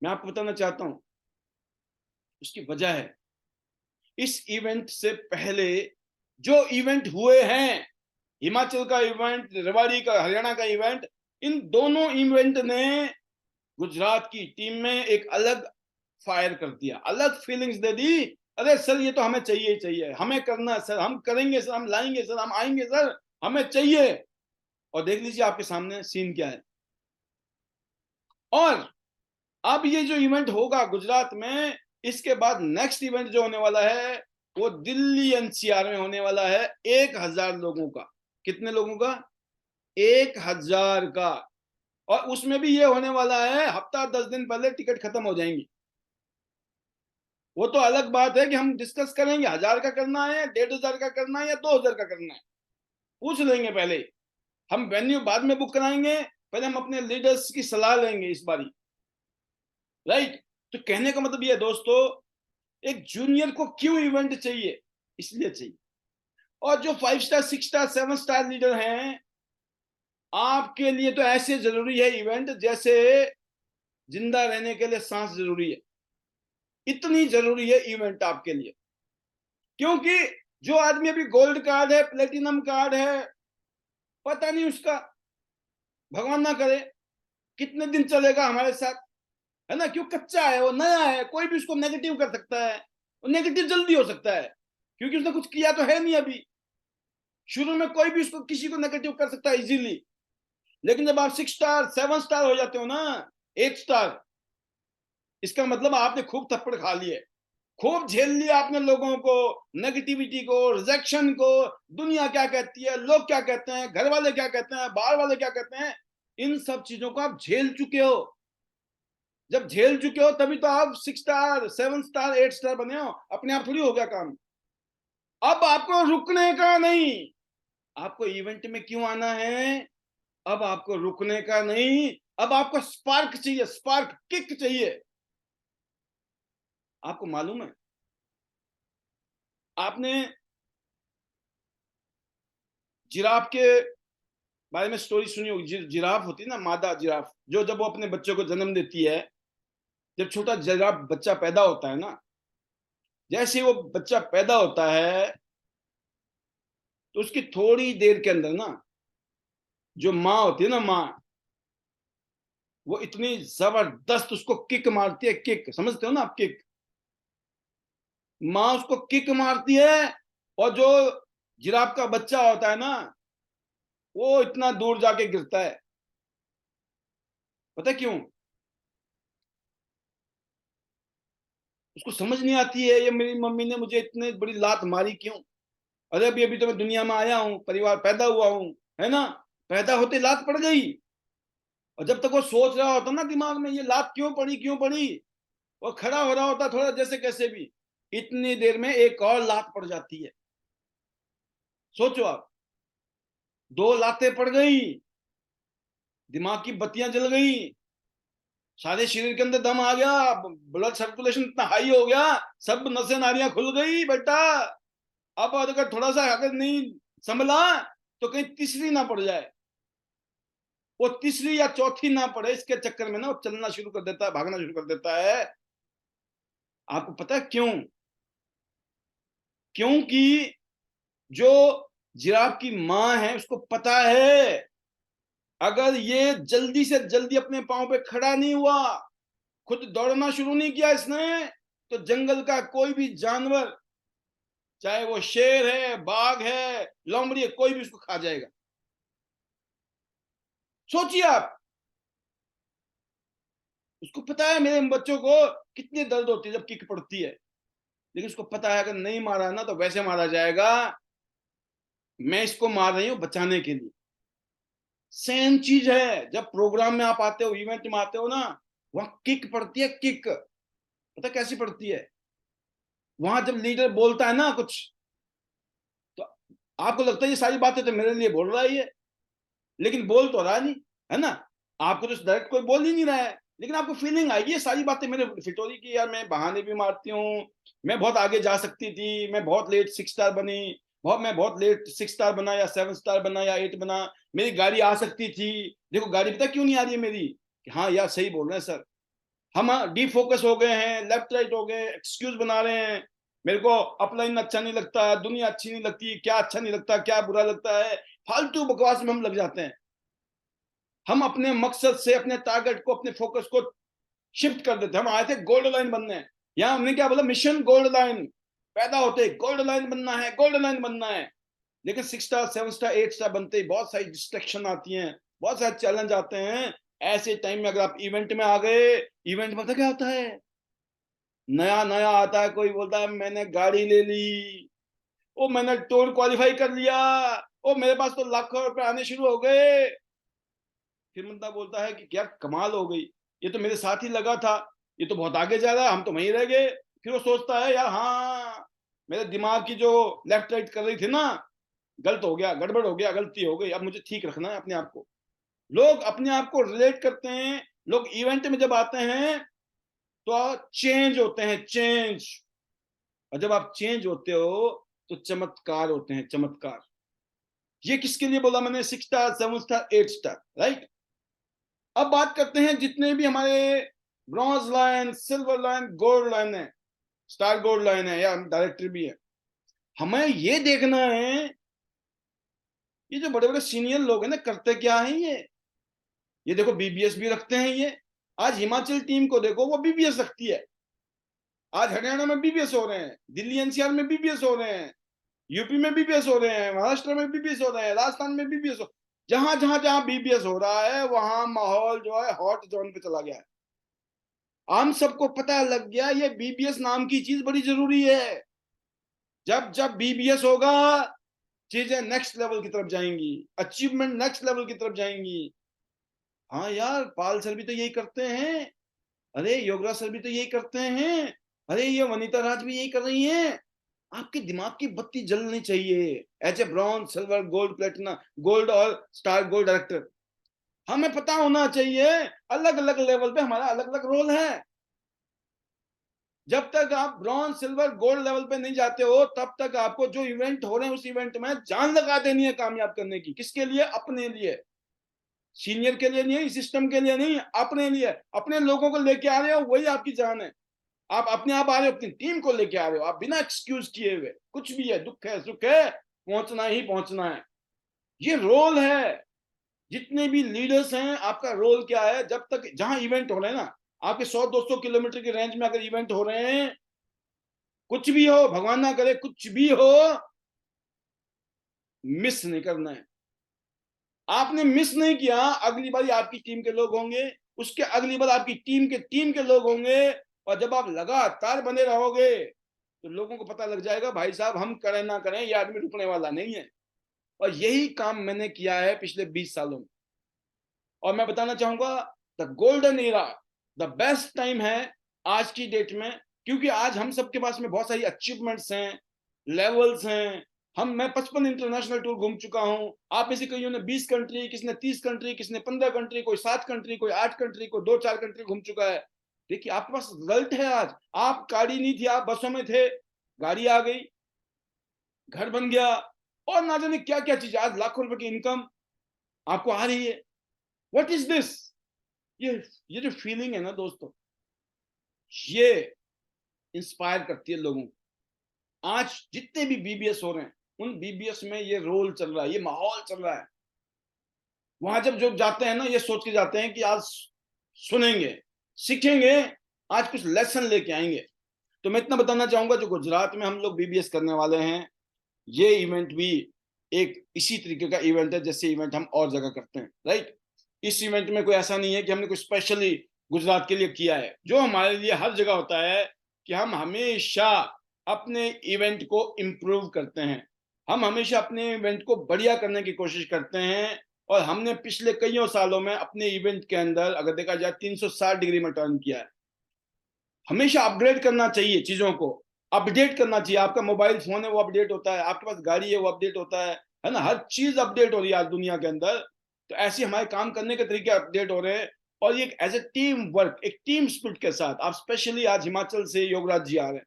मैं आपको बताना चाहता हूं, उसकी वजह है इस इवेंट से पहले जो इवेंट हुए हैं, हिमाचल का इवेंट, रेवाड़ी का, हरियाणा का इवेंट, इन दोनों इवेंट ने गुजरात की टीम में एक अलग फायर कर दिया, अलग फीलिंग्स दे दी। अरे सर ये तो हमें चाहिए ही चाहिए, हमें करना है सर, हम करेंगे सर, हम लाएंगे सर, हम आएंगे सर, हमें चाहिए। और देख लीजिए आपके सामने सीन क्या है। और अब ये जो इवेंट होगा गुजरात में, इसके बाद नेक्स्ट इवेंट जो होने वाला है वो दिल्ली एनसीआर में होने वाला है, 1000 लोगों का। कितने लोगों का? 1000 का। और उसमें भी ये होने वाला है हफ्ता 10 दिन पहले टिकट खत्म हो जाएंगी। वो तो अलग बात है कि हम डिस्कस करेंगे 1000 का करना है, 1500 का करना है या 2000 का करना है, पूछ लेंगे पहले। हम वेन्यू बाद में बुक कराएंगे, पहले हम अपने लीडर्स की सलाह लेंगे इस बारी, राइट। तो कहने का मतलब ये है दोस्तों, एक जूनियर को क्यों इवेंट चाहिए, इसलिए चाहिए। और जो 5 स्टार 6 स्टार 7 स्टार लीडर हैं, आपके लिए तो ऐसे जरूरी है इवेंट जैसे जिंदा रहने के लिए सांस जरूरी है, इतनी जरूरी है इवेंट आपके लिए। क्योंकि जो आदमी अभी गोल्ड कार्ड है, प्लेटिनम कार्ड है, पता नहीं उसका, भगवान ना करे, कितने दिन चलेगा हमारे साथ, है ना। क्यों, कच्चा है, वो नया है, कोई भी उसको नेगेटिव कर सकता है, वो नेगेटिव जल्दी हो सकता है, क्योंकि उसने कुछ किया तो है नहीं अभी। शुरू में कोई भी उसको, किसी को नेगेटिव कर सकता है इजीली, लेकिन जब आप 6 स्टार 7 स्टार हो जाते हो ना, 8 स्टार, इसका मतलब आपने खूब थप्पड़ खा लिए, खूब झेल लिया आपने लोगों को, नेगेटिविटी को, रिजेक्शन को, दुनिया क्या कहती है, लोग क्या कहते हैं, घर वाले क्या कहते हैं, बाहर वाले क्या कहते हैं, इन सब चीजों को आप झेल चुके हो। जब झेल चुके हो तभी तो आप 6 स्टार 7 स्टार 8 स्टार बने हो, अपने आप थोड़ी हो गया काम। अब आपको रुकने का नहीं, आपको इवेंट में क्यों आना है, अब आपको रुकने का नहीं, अब आपको स्पार्क चाहिए, स्पार्क किक चाहिए। आपको मालूम है, आपने जिराफ के बारे में स्टोरी सुनी होगी। जिराफ होती है ना, मादा जिराफ, जो जब वो अपने बच्चों को जन्म देती है, जब छोटा जिराफ बच्चा पैदा होता है ना, जैसे वो बच्चा पैदा होता है तो उसकी थोड़ी देर के अंदर ना, जो माँ होती है ना, माँ, वो इतनी जबरदस्त उसको किक मारती है, किक समझते हो ना आप, किक। माँ उसको किक मारती है, और जो जिराफ का बच्चा होता है ना, वो इतना दूर जाके गिरता है। पता है क्यों? उसको समझ नहीं आती है, ये मेरी मम्मी ने मुझे इतनी बड़ी लात मारी क्यों। अरे अभी अभी तो मैं दुनिया में आया हूं, परिवार पैदा हुआ हूं, है ना, पैदा होते लात पड़ गई। और जब तक वो सोच रहा होता ना दिमाग में, ये लात क्यों पड़ी क्यों पड़ी, वो खड़ा हो रहा होता थोड़ा जैसे कैसे भी, इतनी देर में एक और लात पड़ जाती है। सोचो आप, 2 लातें पड़ गई, दिमाग की बत्तियां जल गई, सारे शरीर के अंदर दम आ गया, ब्लड सर्कुलेशन इतना हाई हो गया, सब नसें नाड़ियां खुल गई बेटा। अब अगर थोड़ा सा अगर नहीं संभला तो कहीं तीसरी ना पड़ जाए, वो तीसरी या चौथी ना पड़े, इसके चक्कर में ना वो चलना शुरू कर देता है, भागना शुरू कर देता है। आपको पता है क्यों? क्योंकि जो जिराफ की मां है उसको पता है, अगर ये जल्दी से जल्दी अपने पांव पे खड़ा नहीं हुआ, खुद दौड़ना शुरू नहीं किया इसने, तो जंगल का कोई भी जानवर, चाहे वो शेर है, बाघ है, लोमड़ी है, कोई भी उसको खा जाएगा। सोचिए आप, उसको पता है मेरे बच्चों को कितनी दर्द होती है जब किक पड़ती है, लेकिन उसको पता है अगर नहीं मारा ना तो वैसे मारा जाएगा, मैं इसको मार रही हूं बचाने के लिए। सेम चीज है, जब प्रोग्राम में आप आते हो, इवेंट में आते हो ना, वहां किक पड़ती है, किक। पता कैसी पड़ती है? वहां जब लीडर बोलता है ना कुछ, तो आपको लगता है ये सारी बातें तो मेरे लिए बोल रहा है ये, लेकिन बोल तो रहा नहीं, है ना। आपको तो डायरेक्ट कोई बोल ही नहीं रहा है, लेकिन आपको फीलिंग आएगी ये सारी बातें मेरे फिट हो रही कि यार मैं बहाने भी मारती हूँ, मैं बहुत आगे जा सकती थी, मैं बहुत लेट 6 स्टार बनी, मैं बहुत लेट 6 स्टार बना या 7 स्टार बना या 8 बना, मेरी गाड़ी आ सकती थी, देखो गाड़ी पता क्यों नहीं आ रही है मेरी। हाँ यार सही बोल रहे हैं सर, हम डीफोकस हो गए हैं, लेफ्ट राइट हो गए, एक्सक्यूज बना रहे हैं, मेरे को अपलाइन अच्छा नहीं लगता, दुनिया अच्छी नहीं लगती, क्या अच्छा नहीं लगता, क्या बुरा लगता है, फालतू बकवास में हम लग जाते हैं। हम अपने मकसद से, अपने टारगेट को, अपने फोकस को शिफ्ट कर देते हैं। हम आए थे गोल्ड लाइन बनने, यहाँ हमने क्या बोला, मिशन गोल्ड लाइन, पैदा होते गोल्ड लाइन बनना है, गोल्ड लाइन बनना है। लेकिन 6 स्टार 7 स्टार 8 स्टार बनते ही बहुत सारी डिस्ट्रक्शन आती हैं, बहुत सारे चैलेंज आते हैं। ऐसे टाइम में अगर आप इवेंट में आ गए, इवेंट में तो क्या होता है, नया नया आता है, कोई बोलता है मैंने गाड़ी ले ली, ओ मैंने टूर क्वालिफाई कर लिया, ओ मेरे पास तो लाखों रुपए आने शुरू हो गए। फिर बंदा बोलता है कि क्या कमाल हो गई, ये तो मेरे साथ ही लगा था, ये तो बहुत आगे जा रहा है, हम तो वहीं रह गए। फिर वो सोचता है यार हाँ मेरे दिमाग की जो लेफ्ट राइट कर रही थी ना, गलत हो गया, गड़बड़ हो गया, गलती हो गई, अब मुझे ठीक रखना है अपने आप को। लोग अपने आप को रिलेट करते हैं। लोग इवेंट में जब आते हैं तो चेंज होते हैं, चेंज। और जब आप चेंज होते हो तो चमत्कार होते हैं, चमत्कार। ये किसके लिए बोला मैंने? 6 स्टार, 7 स्टार, 8 स्टार, राइट। अब बात करते हैं जितने भी हमारे bronze lion, silver lion, gold lion है, स्टार गोल्ड लायन है या डायरेक्टर भी है। हमें ये देखना है ये जो बड़े बड़े सीनियर लोग हैं ना, करते क्या है ये देखो बीबीएस भी रखते हैं ये। आज हिमाचल टीम को देखो, वो बीबीएस रखती है। आज हरियाणा में बीबीएस हो रहे हैं, दिल्ली एनसीआर में बीबीएस हो रहे हैं, यूपी में बीबीएस हो रहे हैं, महाराष्ट्र में बीबीएस हो रहे हैं, राजस्थान में बीबीएस हो। जहां जहां जहां बीबीएस हो रहा है वहां माहौल जो है हॉट जोन पे चला गया है। हम सबको पता लग गया ये बीबीएस नाम की चीज बड़ी जरूरी है। जब जब बीबीएस होगा चीजें नेक्स्ट लेवल की तरफ जाएंगी, अचीवमेंट नेक्स्ट लेवल की तरफ जाएंगी। हाँ यार, पाल सर भी तो यही करते हैं, अरे योगराज सर भी तो यही करते हैं, अरे ये वनीता राज भी यही कर रही हैं। आपके दिमाग की बत्ती जलनी चाहिए। As a bronze, silver, gold, platina, gold और स्टार गोल्ड डायरेक्टर हमें पता होना चाहिए अलग अलग लेवल पे हमारा अलग अलग रोल है। जब तक आप ब्रॉन्ज, सिल्वर, गोल्ड लेवल पे नहीं जाते हो तब तक आपको जो इवेंट हो रहे हैं उस इवेंट में जान लगा देनी है कामयाब करने की। किसके लिए? अपने लिए। सीनियर के लिए नहीं, सिस्टम के लिए नहीं, अपने लिए। अपने लोगों को लेके आ रहे हो, वही आपकी जान है। आप अपने आप आ रहे हो, अपनी टीम को लेके आ रहे हो, आप बिना एक्सक्यूज किए हुए। कुछ भी है, दुख है, सुख है, पहुंचना ही पहुंचना है। ये रोल है। जितने भी लीडर्स हैं, आपका रोल क्या है? जब तक जहां इवेंट हो रहे हैं ना, आपके 100-200 किलोमीटर की रेंज में अगर इवेंट हो रहे हैं, कुछ भी हो, भगवान ना करे कुछ भी हो, मिस नहीं करना है। आपने मिस नहीं किया, अगली बार आपकी टीम के लोग होंगे, उसके अगली बार आपकी टीम के लोग होंगे। और जब आप लगातार बने रहोगे तो लोगों को पता लग जाएगा भाई साहब हम करें ना करें ये आदमी रुकने वाला नहीं है। और यही काम मैंने किया है पिछले 20 सालों में। और मैं बताना चाहूंगा the golden era, the best time है आज की डेट में। क्योंकि आज हम सबके पास में बहुत सारी अचीवमेंट्स हैं, लेवल्स हैं। मैं 55 इंटरनेशनल टूर घूम चुका हूं। आप में से कईयों ने 20 कंट्री, किसने 30 कंट्री, किसने 15 कंट्री, कोई 7 कंट्री, कोई 8 कंट्री, कोई 2-4 कंट्री घूम चुका है। देखिए आपके पास रिजल्ट है। आज आप गाड़ी नहीं थी, आप बसों में थे, गाड़ी आ गई, घर बन गया, और ना जाने क्या क्या चीज। आज लाखों रुपए की इनकम आपको आ रही है। What is this? ये जो फीलिंग है ना दोस्तों, ये इंस्पायर करती है लोगों को। आज जितने भी बीबीएस हो रहे हैं उन बीबीएस में ये रोल चल रहा है, ये माहौल चल रहा है। वहां जब जो जाते हैं ना, ये सोच के जाते हैं कि आज सुनेंगे, सीखेंगे, आज कुछ लेसन लेके आएंगे। तो मैं इतना बताना चाहूंगा, जो गुजरात में हम लोग बीबीएस करने वाले हैं, ये इवेंट भी एक इसी तरीके का इवेंट है जैसे इवेंट हम और जगह करते हैं, राइट। इस इवेंट में कोई ऐसा नहीं है कि हमने कुछ स्पेशली गुजरात के लिए किया है। जो हमारे लिए हर जगह होता है कि हम हमेशा अपने इवेंट को इम्प्रूव करते हैं, हम हमेशा अपने इवेंट को बढ़िया करने की कोशिश करते हैं। और हमने पिछले कईयों सालों में अपने इवेंट के अंदर अगर देखा जाए 360 डिग्री में टर्न किया है। हमेशा अपग्रेड करना चाहिए, चीजों को अपडेट करना चाहिए। आपका मोबाइल फोन है वो अपडेट होता है, आपके पास गाड़ी है वो अपडेट होता है ना। हर चीज अपडेट हो रही है आज दुनिया के अंदर। तो ऐसे हमारे काम करने के तरीके अपडेट हो रहे हैं। और ये एज ए टीम वर्क, एक टीम स्पिरिट के साथ। आप स्पेशली आज हिमाचल से योगराज जी आ रहे हैं,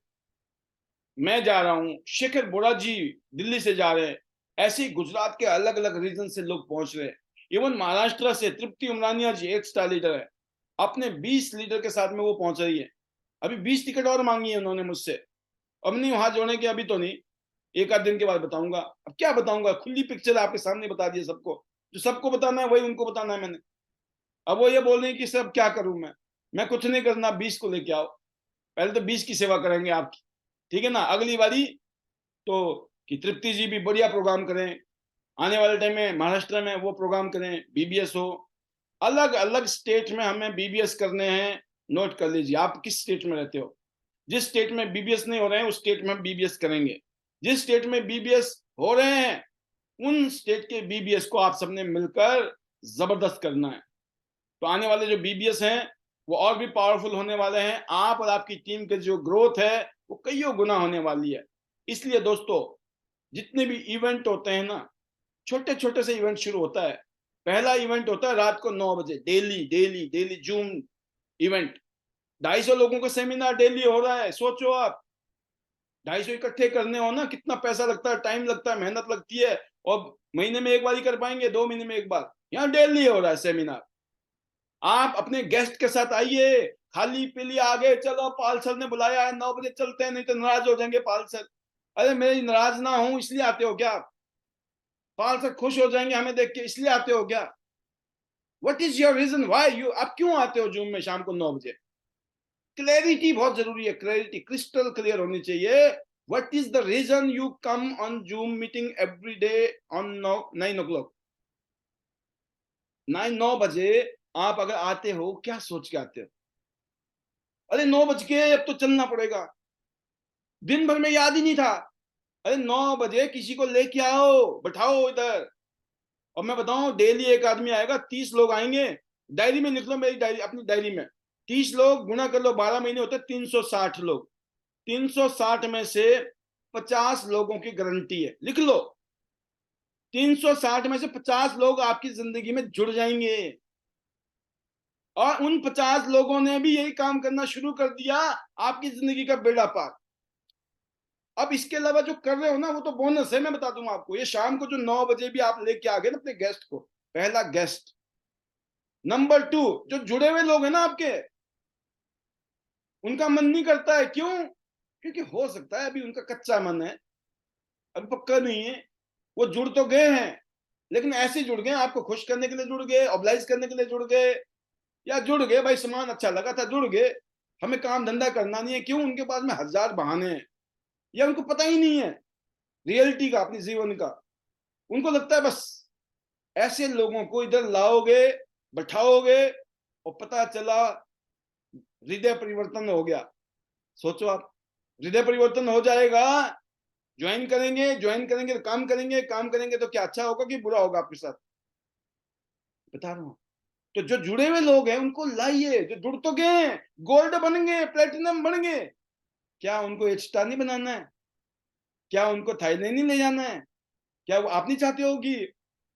मैं जा रहा हूँ, शेखर बोरा जी दिल्ली से जा रहे हैं, ऐसे ही गुजरात के अलग अलग रीजन से लोग पहुंच रहे हैं। इवन महाराष्ट्र से तृप्ति उमरानिया जी 8 स्टार लीडर है, अपने 20 लीडर के साथ में वो पहुंच रही है। अभी 20 टिकट और मांगी है उन्होंने मुझसे। अब नहीं वहां जोड़ने की, अभी तो नहीं, एक आध दिन के बाद बताऊंगा। अब क्या बताऊंगा, खुली पिक्चर आपके सामने बता दिया सबको। जो सबको बताना है वही उनको बताना है मैंने। अब वो ये बोल रहे हैं कि सब क्या करूं मैं कुछ नहीं करना, 20 को लेके आओ। पहले तो 20 की सेवा करेंगे आपकी, ठीक है ना। अगली बारी तो कि तृप्ति जी भी बढ़िया प्रोग्राम करें, आने वाले टाइम में महाराष्ट्र में वो प्रोग्राम करें, बीबीएस हो। अलग अलग स्टेट में हमें बीबीएस करने हैं। नोट कर लीजिए, आप किस स्टेट में रहते हो। जिस स्टेट में बीबीएस नहीं हो रहे हैं उस स्टेट में हम बीबीएस करेंगे। जिस स्टेट में बीबीएस हो रहे हैं उन स्टेट के बीबीएस को आप सबने मिलकर जबरदस्त करना है। तो आने वाले जो बीबीएस हैं वो और भी पावरफुल होने वाले हैं। आप और आपकी टीम के जो ग्रोथ है वो कईयों गुना होने वाली है। इसलिए दोस्तों, जितने भी इवेंट होते हैं ना, छोटे छोटे से इवेंट शुरू होता है। पहला इवेंट होता है रात को 9 बजे, daily daily daily zoom event. 250 लोगों का सेमिनार डेली हो रहा है। सोचो आप, 250 इकट्ठे करने हो ना, कितना पैसा लगता है, टाइम लगता है, मेहनत लगती है। और महीने में एक बार ही कर पाएंगे, 2 महीने में एक बार। यहाँ डेली हो रहा है सेमिनार। आप अपने गेस्ट के साथ आइए, खाली पीली आगे चलो, पाल सर ने बुलाया है 9 बजे चलते हैं, नहीं तो नाराज हो जाएंगे पाल सर। अरे मेरी नाराज ना हूं इसलिए आते हो क्या आप? पाल सर खुश हो जाएंगे हमें देख के, इसलिए आते हो क्या? What is your reason why you, आप क्यों आते हो जूम में शाम को 9 बजे? क्लैरिटी बहुत जरूरी है, क्लैरिटी क्रिस्टल क्लियर होनी चाहिए। What is the reason you come on Zoom meeting every day on 9 o'clock, 9 बजे आप अगर आते हो, क्या सोच के आते हो? अरे 9 बज के, अब तो चलना पड़ेगा। दिन भर में याद ही नहीं था। अरे 9 बजे किसी को लेके आओ, बैठाओ इधर। और मैं बताऊं, डेली एक आदमी आएगा, 30 लोग आएंगे। डायरी में लिख लो, मेरी डायरी, अपनी डायरी में 30 लोग गुना कर लो, 12 महीने होते 360 लोग। 360 में से 50 लोगों की गारंटी है, लिख लो। 360 में से 50 लोग आपकी जिंदगी में जुड़ जाएंगे। और उन 50 लोगों ने भी यही काम करना शुरू कर दिया, आपकी जिंदगी का बेड़ा पार। अब इसके अलावा जो कर रहे हो ना, वो तो बोनस है। मैं बता दूं आपको, ये शाम को जो 9 बजे भी आप लेके आ गए ना अपने गेस्ट को, पहला गेस्ट। नंबर 2, जो जुड़े हुए लोग हैं ना आपके, उनका मन नहीं करता है। क्यों? क्योंकि हो सकता है अभी उनका कच्चा मन है, अभी पक्का नहीं है। वो जुड़ तो गए हैं, लेकिन ऐसे जुड़ गए, आपको खुश करने के लिए जुड़ गए, ऑब्लाइज करने के लिए जुड़ गए, या जुड़ गए भाई सामान अच्छा लगा था जुड़ गए, हमें काम धंधा करना नहीं है। क्यों? उनके पास में हजार बहाने हैं, या उनको पता ही नहीं है रियलिटी का, अपने जीवन का। उनको लगता है बस ऐसे लोगों को इधर लाओगे, बैठाओगे, और पता चला हृदय परिवर्तन हो गया। सोचो आप, हृदय परिवर्तन हो जाएगा, ज्वाइन करेंगे, ज्वाइन करेंगे तो काम करेंगे, काम करेंगे तो क्या अच्छा होगा कि बुरा होगा आपके साथ? बता रहा हूं। तो जो जुड़े हुए लोग हैं उनको लाइए, जो जुड़ तो गए, गोल्ड बनेंगे, प्लेटिनम बनेंगे। क्या उनको एक स्टार नहीं बनाना है? क्या उनको थाईलैंड नहीं ले जाना है? क्या वो आप नहीं चाहते हो कि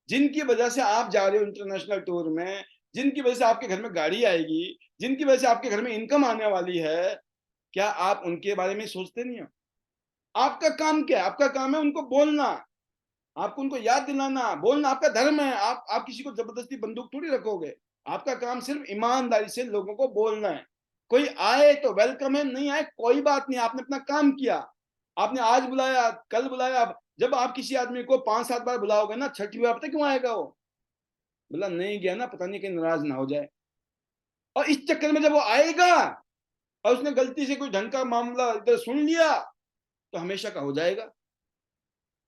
जिनकी वजह से आप जा रहे हो इंटरनेशनल टूर में, जिनकी वजह से आपके घर में गाड़ी आएगी, जिनकी वजह से आपके घर में इनकम आने वाली है, क्या आप उनके बारे में सोचते नहीं हो? आपका काम क्या है? आपका काम है उनको बोलना, आपको उनको याद दिलाना, बोलना आपका धर्म है। आप किसी को जबरदस्ती बंदूक थोड़ी रखोगे। आपका काम सिर्फ ईमानदारी से लोगों को बोलना है। कोई आए तो वेलकम है, नहीं आए कोई बात नहीं, आपने अपना काम किया। आपने आज बुलाया, कल बुलाया। जब आप किसी आदमी को 5-7 बार बुलाओगे ना, 6ठी बार पता क्यों आएगा वो? बोला नहीं गया ना, पता नहीं कहीं नाराज ना हो जाए। और इस चक्कर में जब वो आएगा और उसने गलती से कोई ढंग का मामला इधर सुन लिया, तो हमेशा का हो जाएगा।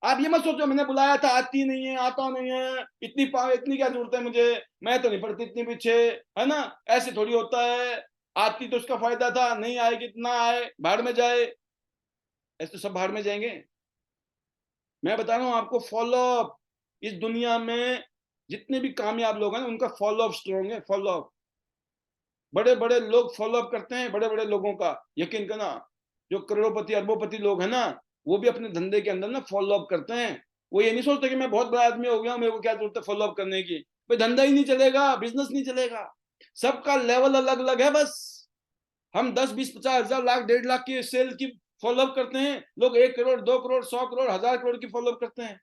आप ये मत सोचो मैंने बुलाया था, आती नहीं है, आता नहीं है, इतनी क्या जरूरत है मुझे, मैं तो नहीं पड़ती इतनी पीछे, है ना? ऐसे थोड़ी होता है। आती तो उसका फायदा था, नहीं आएगी ना आए, भाड़ में जाए। ऐसे तो सब भाड़ में जाएंगे। मैं बता रहा हूं आपको, फॉलो अप। इस दुनिया में जितने भी कामयाब लोग हैं ना, उनका फॉलो अप स्ट्रॉन्ग है, फॉलो अप। बड़े बड़े लोग फॉलो अप करते हैं, बड़े बड़े लोगों का। यकीन करना, जो करोड़पति अरबोपति लोग हैं ना, वो भी अपने धंधे के अंदर ना फॉलो अप करते हैं। वो ये नहीं सोचते कि मैं बहुत बड़ा आदमी हो गया, मेरे को क्या जरूरत है फॉलो अप करने की। भाई धंधा ही नहीं चलेगा, बिजनेस नहीं चलेगा। सबका लेवल अलग अलग है। बस हम 10, 20, 50 हजार, लाख, 1.5 लाख की सेल की फॉलो अप करते हैं। लोग 1 करोड़, 2 करोड़, 100 करोड़, 1000 करोड़ की फॉलो अप करते हैं।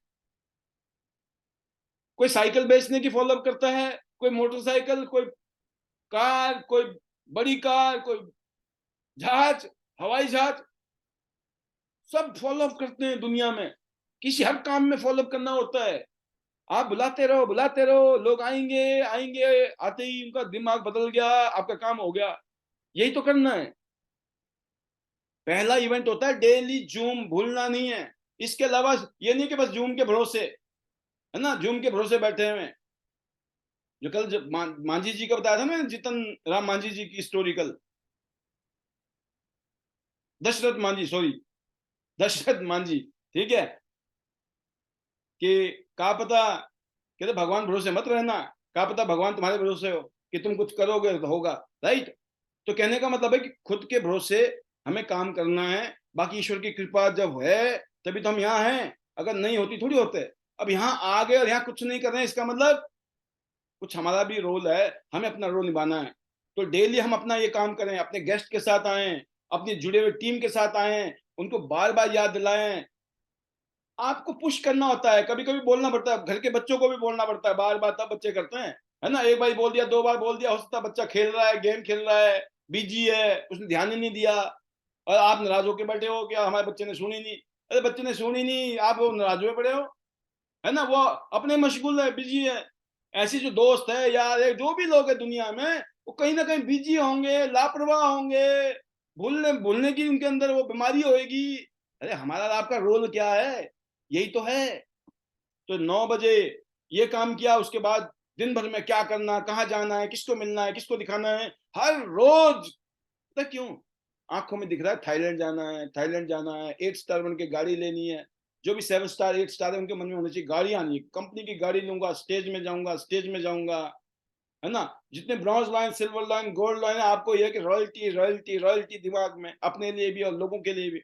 कोई साइकिल बेचने की फॉलो अप करता है, कोई मोटरसाइकिल, कोई कार, कोई बड़ी कार, कोई जहाज, हवाई जहाज, सब फॉलो अप करते हैं दुनिया में। किसी हर काम में फॉलो अप करना होता है। आप बुलाते रहो, लोग आएंगे आएंगे, आते ही उनका दिमाग बदल गया, आपका काम हो गया। यही तो करना है। पहला इवेंट होता है डेली जूम, भूलना नहीं है। इसके अलावा ये नहीं कि बस जूम के भरोसे, है ना, जूम के भरोसे बैठे हुए। जो कल मांझी जी का बताया था ना, जितन राम मांझी जी की स्टोरी, कल दशरथ मांझी, सॉरी, दशरथ मांझी, ठीक है, कि कहा पता, कहते भगवान भरोसे मत रहना, कहा पता भगवान तुम्हारे भरोसे हो कि तुम कुछ करोगे तो होगा, राइट? तो कहने का मतलब है कि खुद के भरोसे हमें काम करना है, बाकी ईश्वर की कृपा जब है तभी तो हम यहाँ हैं, अगर नहीं होती थोड़ी होते। अब यहाँ आ गए और यहाँ कुछ नहीं कर रहे हैं, इसका मतलब कुछ हमारा भी रोल है, हमें अपना रोल निभाना है। तो डेली हम अपना ये काम करें, अपने गेस्ट के साथ आएं, अपनी जुड़े हुए टीम के साथ आएं, उनको बार बार याद दिलाएं। आपको पुश करना होता है, कभी कभी बोलना पड़ता है, घर के बच्चों को भी बोलना पड़ता है बार बार, तब बच्चे करते हैं, है ना। एक बार बोल दिया, दो बार बोल दिया, हो सकता है बच्चा खेल रहा है, गेम खेल रहा है, बिजी है, उसने ध्यान ही नहीं दिया, और आप नाराज होकर बैठे हो कि हमारे बच्चे ने सुनी नहीं। अरे बच्चे ने सुनी नहीं, आप नाराज हुए पड़े हो, है ना। वो अपने मशगूल है, बिजी है। ऐसे जो दोस्त है यार, जो भी लोग है दुनिया में, वो कहीं ना कहीं बिजी होंगे, लापरवाह होंगे, भूलने भूलने की उनके अंदर वो बीमारी होएगी। अरे हमारा आपका रोल क्या है, यही तो है। तो 9 बजे ये काम किया, उसके बाद दिन भर में क्या करना, कहाँ जाना है, किसको मिलना है, किसको दिखाना है, हर रोज। पता क्यों? आंखों में दिख रहा है थाईलैंड जाना है, थाईलैंड जाना है, 8 स्टार बन के गाड़ी लेनी है। जो भी 7 स्टार 8 स्टार है उनके मन में होनी चाहिए गाड़ी आनी है, कंपनी की गाड़ी लूंगा, स्टेज में जाऊंगा, स्टेज में जाऊंगा, है ना। जितने bronze line, silver line, gold line है, आपको यह कि रॉयल्टी रॉयल्टी रॉयल्टी दिमाग में, अपने लिए भी और लोगों के लिए भी।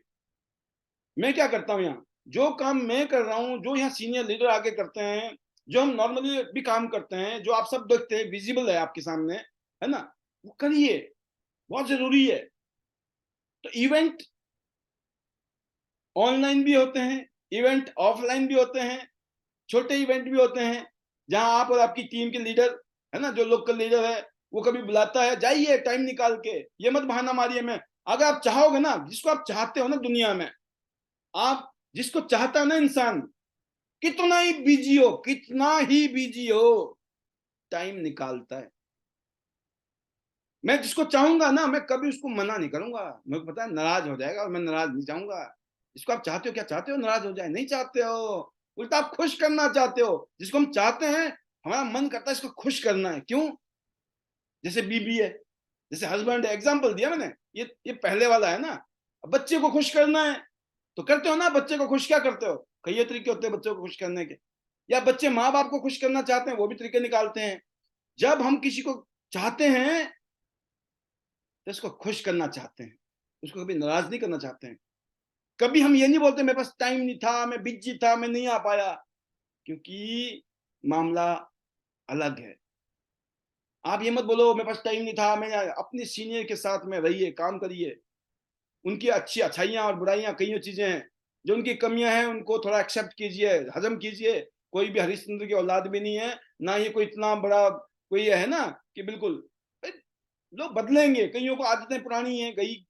मैं क्या करता हूँ यहाँ, जो काम मैं कर रहा हूँ, जो यहाँ सीनियर लीडर आके करते हैं, जो हम नॉर्मली भी काम करते हैं, जो आप सब देखते हैं, विजिबल है आपके सामने, है ना, वो करिए, बहुत जरूरी है। तो इवेंट ऑनलाइन भी होते हैं, इवेंट ऑफलाइन भी होते हैं, छोटे इवेंट भी होते हैं, जहां आप और आपकी टीम के लीडर, है ना, जो लोकल लीडर है, वो कभी बुलाता है, जाइए टाइम निकाल के, ये मत बहाना मारिए। मैं, अगर आप चाहोगे ना, जिसको आप चाहते हो ना दुनिया में, आप जिसको चाहता है ना इंसान, कितना ही बिजी हो, कितना ही बिजी हो, टाइम निकालता है। मैं जिसको चाहूंगा ना, मैं कभी उसको मना नहीं करूंगा, मेरे को पता है नाराज हो जाएगा, और मैं नाराज नहीं चाहूंगा। जिसको आप चाहते हो, क्या चाहते हो नाराज हो जाए? नहीं चाहते हो, उल्टा आप खुश करना चाहते हो। जिसको हम चाहते हैं, हमारा मन करता है इसको खुश करना है। क्यों? जैसे बीबी है, जैसे हस्बैंड है, एग्जाम्पल दिया मैंने, ये पहले वाला है ना। अब बच्चे को खुश करना है तो करते हो ना, बच्चे को खुश क्या करते हो, कई तरीके होते हैं बच्चों को खुश करने के। या बच्चे माँ बाप को खुश करना चाहते हैं, वो भी तरीके निकालते हैं। जब हम किसी को चाहते हैं तो उसको खुश करना चाहते हैं, उसको कभी नाराज नहीं करना चाहते हैं। कभी हम ये नहीं बोलते मेरे पास टाइम नहीं था, मैं बिजी था, मैं नहीं आ पाया, क्योंकि मामला अलग है। आप ये मत बोलो मेरे पास टाइम नहीं था, मैं अपने सीनियर के साथ में रहिए, काम करिए, उनकी अच्छी अच्छाइयाँ और बुराइयाँ कई चीजें हैं, जो उनकी कमियां हैं उनको थोड़ा एक्सेप्ट कीजिए, हजम कीजिए। कोई भी हरिश्चंद्र की औलाद भी नहीं है, ना ही कोई इतना बड़ा कोई है ना कि बिल्कुल। लोग बदलेंगे, कईयों को आदतें पुरानी हैं, गई,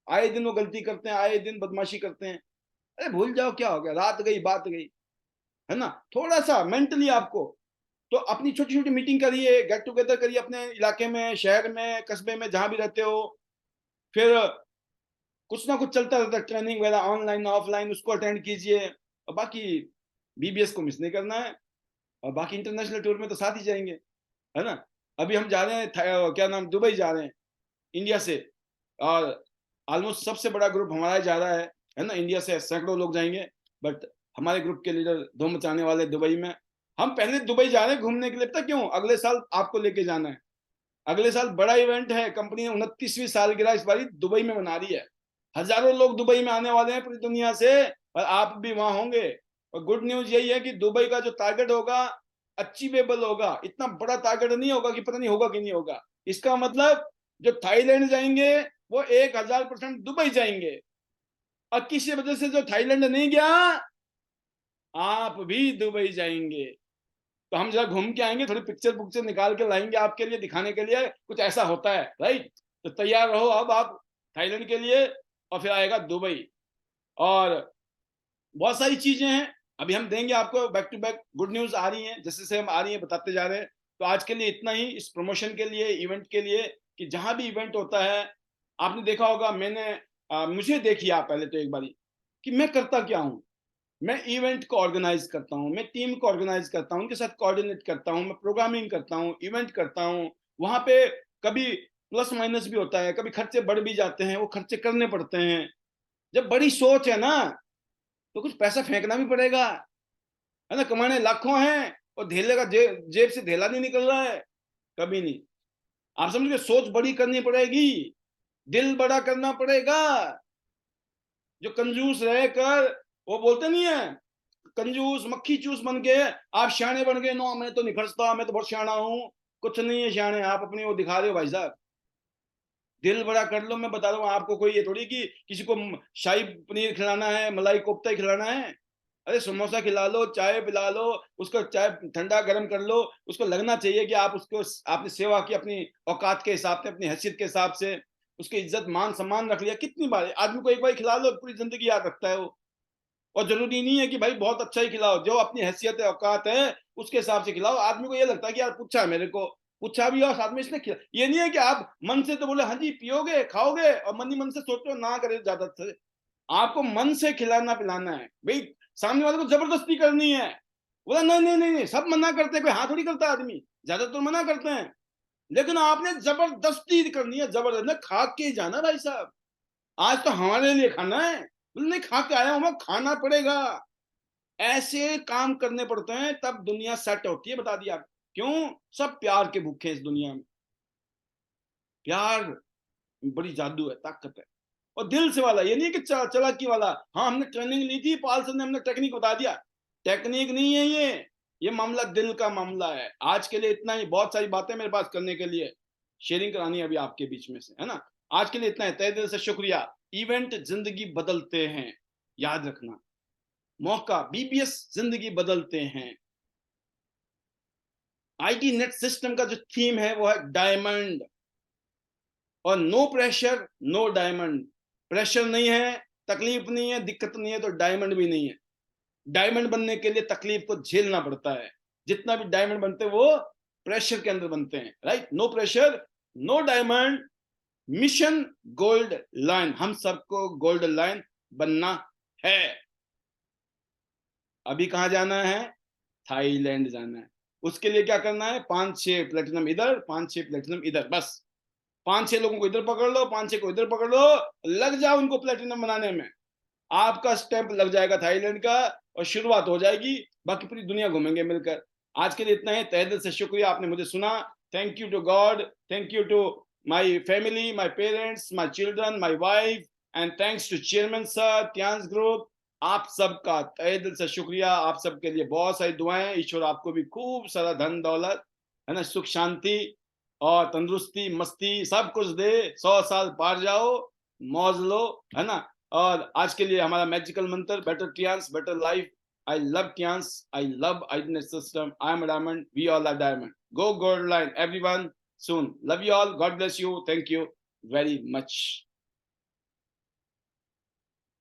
आए दिन वो गलती करते हैं, आए दिन बदमाशी करते हैं। अरे भूल जाओ, क्या हो गया, रात गई बात गई, है ना। थोड़ा सा मेंटली आपको, तो अपनी छोटी छोटी मीटिंग करिए, गेट टुगेदर करिए, अपने इलाके में, शहर में, कस्बे में, जहां भी रहते हो। फिर कुछ ना कुछ चलता रहता है, ट्रेनिंग वगैरह ऑनलाइन ऑफलाइन, उसको अटेंड कीजिए। और बाकी बीबीएस को मिस नहीं करना है। और बाकी इंटरनेशनल टूर में तो साथ ही जाएंगे, है ना। अभी हम जा रहे हैं क्या नाम, दुबई जा रहे हैं इंडिया से। और ऑलमोस्ट सबसे बड़ा ग्रुप हमारा जा रहा है ना। इंडिया से सैकड़ों लोग जाएंगे, बट हमारे ग्रुप के लीडर धूम मचाने वाले दुबई में। हम पहले दुबई जा रहे हैं घूमने के लिए, पता क्यों? अगले साल आपको लेके जाना है। अगले साल बड़ा इवेंट है, कंपनी ने 29वीं सालगिरह इस बारी दुबई में मना रही है। हजारों लोग दुबई में आने वाले हैं पूरी दुनिया से, और आप भी वहां होंगे। और गुड न्यूज यही है कि दुबई का जो टारगेट होगा अचीवेबल होगा। इतना बड़ा टारगेट नहीं होगा कि पता नहीं होगा कि नहीं होगा। इसका मतलब जो थाईलैंड जाएंगे वो 1000% दुबई जाएंगे, और किसी वजह से जो थाईलैंड नहीं गया, आप भी दुबई जाएंगे। तो हम जरा घूम के आएंगे, थोड़ी पिक्चर पुक्चर निकाल के लाएंगे आपके लिए, दिखाने के लिए कुछ ऐसा होता है, राइट। तो तैयार रहो अब आप थाईलैंड के लिए, और फिर आएगा दुबई। और बहुत सारी चीजें हैं, अभी हम देंगे आपको, back to back good news आ रही हैं, जैसे से हम आ रही हैं बताते जा रहे हैं। तो आज के लिए इतना ही, इस प्रमोशन के लिए, इवेंट के लिए, कि जहां भी इवेंट होता है, आपने देखा होगा, मैंने मुझे देखिए आप पहले तो एक बारी, कि मैं करता क्या हूं। मैं इवेंट को ऑर्गेनाइज करता हूं, मैं टीम को ऑर्गेनाइज करता हूं, उनके साथ कोऑर्डिनेट करता हूं, मैं प्रोग्रामिंग करता हूं, इवेंट करता हूं। वहां पे कभी प्लस माइनस भी होता है, कभी खर्चे बढ़ भी जाते हैं, वो खर्चे करने पड़ते हैं। जब बड़ी सोच है ना, तो कुछ पैसा फेंकना भी पड़ेगा, है ना। कमाने लाखों हैं और धेले का जेब से धेला नहीं निकल रहा है, कभी नहीं। आप समझ गए, सोच बड़ी करनी पड़ेगी, दिल बड़ा करना पड़ेगा। जो कंजूस रहकर वो बोलते नहीं है, कंजूस मक्खी चूस बन के आप शाणे बन गए, नो मैं तो नहीं खर्चता, मैं तो बहुत शाना हूं, कुछ नहीं है शाणे, आप अपनी वो दिखा रहे हो भाई साहब। दिल बड़ा कर लो। मैं बता रहा हूँ आपको, कोई ये थोड़ी कि किसी को शाही पनीर खिलाना है, मलाई कोफ्ता ही खिलाना है। अरे समोसा खिला लो, चाय पिला लो, उसको चाय ठंडा गर्म कर लो, उसको लगना चाहिए कि आप उसको, आपने सेवा की अपनी औकात के हिसाब से, अपनी हैसियत के हिसाब से, उसकी इज्जत मान सम्मान रख लिया। कितनी बार आदमी को एक बार खिला लो, पूरी जिंदगी याद रखता है वो। और जरूरी नहीं है कि भाई बहुत अच्छा ही खिलाओ, जो अपनी हैसियत है औकात है उसके हिसाब से खिलाओ। आदमी को ये लगता है कि यार पूछा है मेरे को, पूछा भी और साथ में इसने खिला। ये नहीं है कि आप मन से तो बोले हाँ जी पियोगे खाओगे, और मन ही मन से सोचो ना करे ज्यादा से। आपको मन से खिलाना पिलाना है भाई, सामने वाले को जबरदस्ती करनी है। बोला नहीं नहीं नहीं नहीं, सब मना करते हैं, कोई हाँ थोड़ी करता है आदमी, ज्यादातर मना करते हैं, लेकिन आपने जबरदस्ती करनी है, जबरदस्त खा के जाना भाई साहब, आज तो हमारे लिए खाना है। बोले नहीं खा के आया हूं मैं, खाना पड़ेगा। ऐसे काम करने पड़ते हैं तब दुनिया सेट होती है, बता दिया। क्यों? सब प्यार के भूखे हैं इस दुनिया में। प्यार बड़ी जादू है, ताकत है। और दिल से वाला, ये नहीं कि चालाकी वाला। हाँ हमने ट्रेनिंग ली थी, पाल सर ने हमने टेक्निक बता दिया, टेक्निक नहीं है ये मामला दिल का मामला है। आज के लिए इतना ही, बहुत सारी बातें मेरे पास करने के लिए, शेयरिंग करानी है अभी आपके बीच में से, है ना। आज के लिए इतना है, तहे दिल से शुक्रिया। इवेंट जिंदगी बदलते हैं, याद रखना। मौका, बीबीएस जिंदगी बदलते हैं। आईटी नेट सिस्टम का जो थीम है वो है डायमंड, और no pressure no diamond. Pressure नहीं है, तकलीफ नहीं है, दिक्कत नहीं है, तो डायमंड भी नहीं है। डायमंड बनने के लिए तकलीफ को झेलना पड़ता है। जितना भी डायमंड बनते हैं वो प्रेशर के अंदर बनते हैं, right. No pressure no diamond, mission gold line. हम सबको गोल्ड लाइन बनना है। अभी कहां जाना है? थाईलैंड जाना है। उसके लिए क्या करना है? 5-6 प्लेटिनम इधर, 5-6 प्लेटिनम इधर, बस 5-6 लोगों को इधर पकड़ लो, 5-6 को इधर पकड़ लो, लग जाओ उनको प्लेटिनम बनाने में। आपका स्टैंप लग जाएगा थाईलैंड का, और शुरुआत हो जाएगी। बाकी पूरी दुनिया घूमेंगे मिलकर। आज के लिए इतना ही, तहे दिल से शुक्रिया आपने मुझे सुना। Thank you to God, thank you to my family, my parents, my children, my wife, and thanks to chairman sir, Tiens group. आप सबका तहे दिल से शुक्रिया। आप सबके लिए बहुत सारी दुआएं। ईश्वर आपको भी खूब सारा धन दौलत, है ना, सुख शांति और तंदुरुस्ती मस्ती सब कुछ दे। 100 साल पार जाओ, मौज लो, है ना। और आज के लिए हमारा मैजिकल मंत्र, better Tiens better life. I love Tiens, I love idness system, I am diamond, we all are diamond. Go gold line everyone, soon. Love you all, God bless you, thank you very much.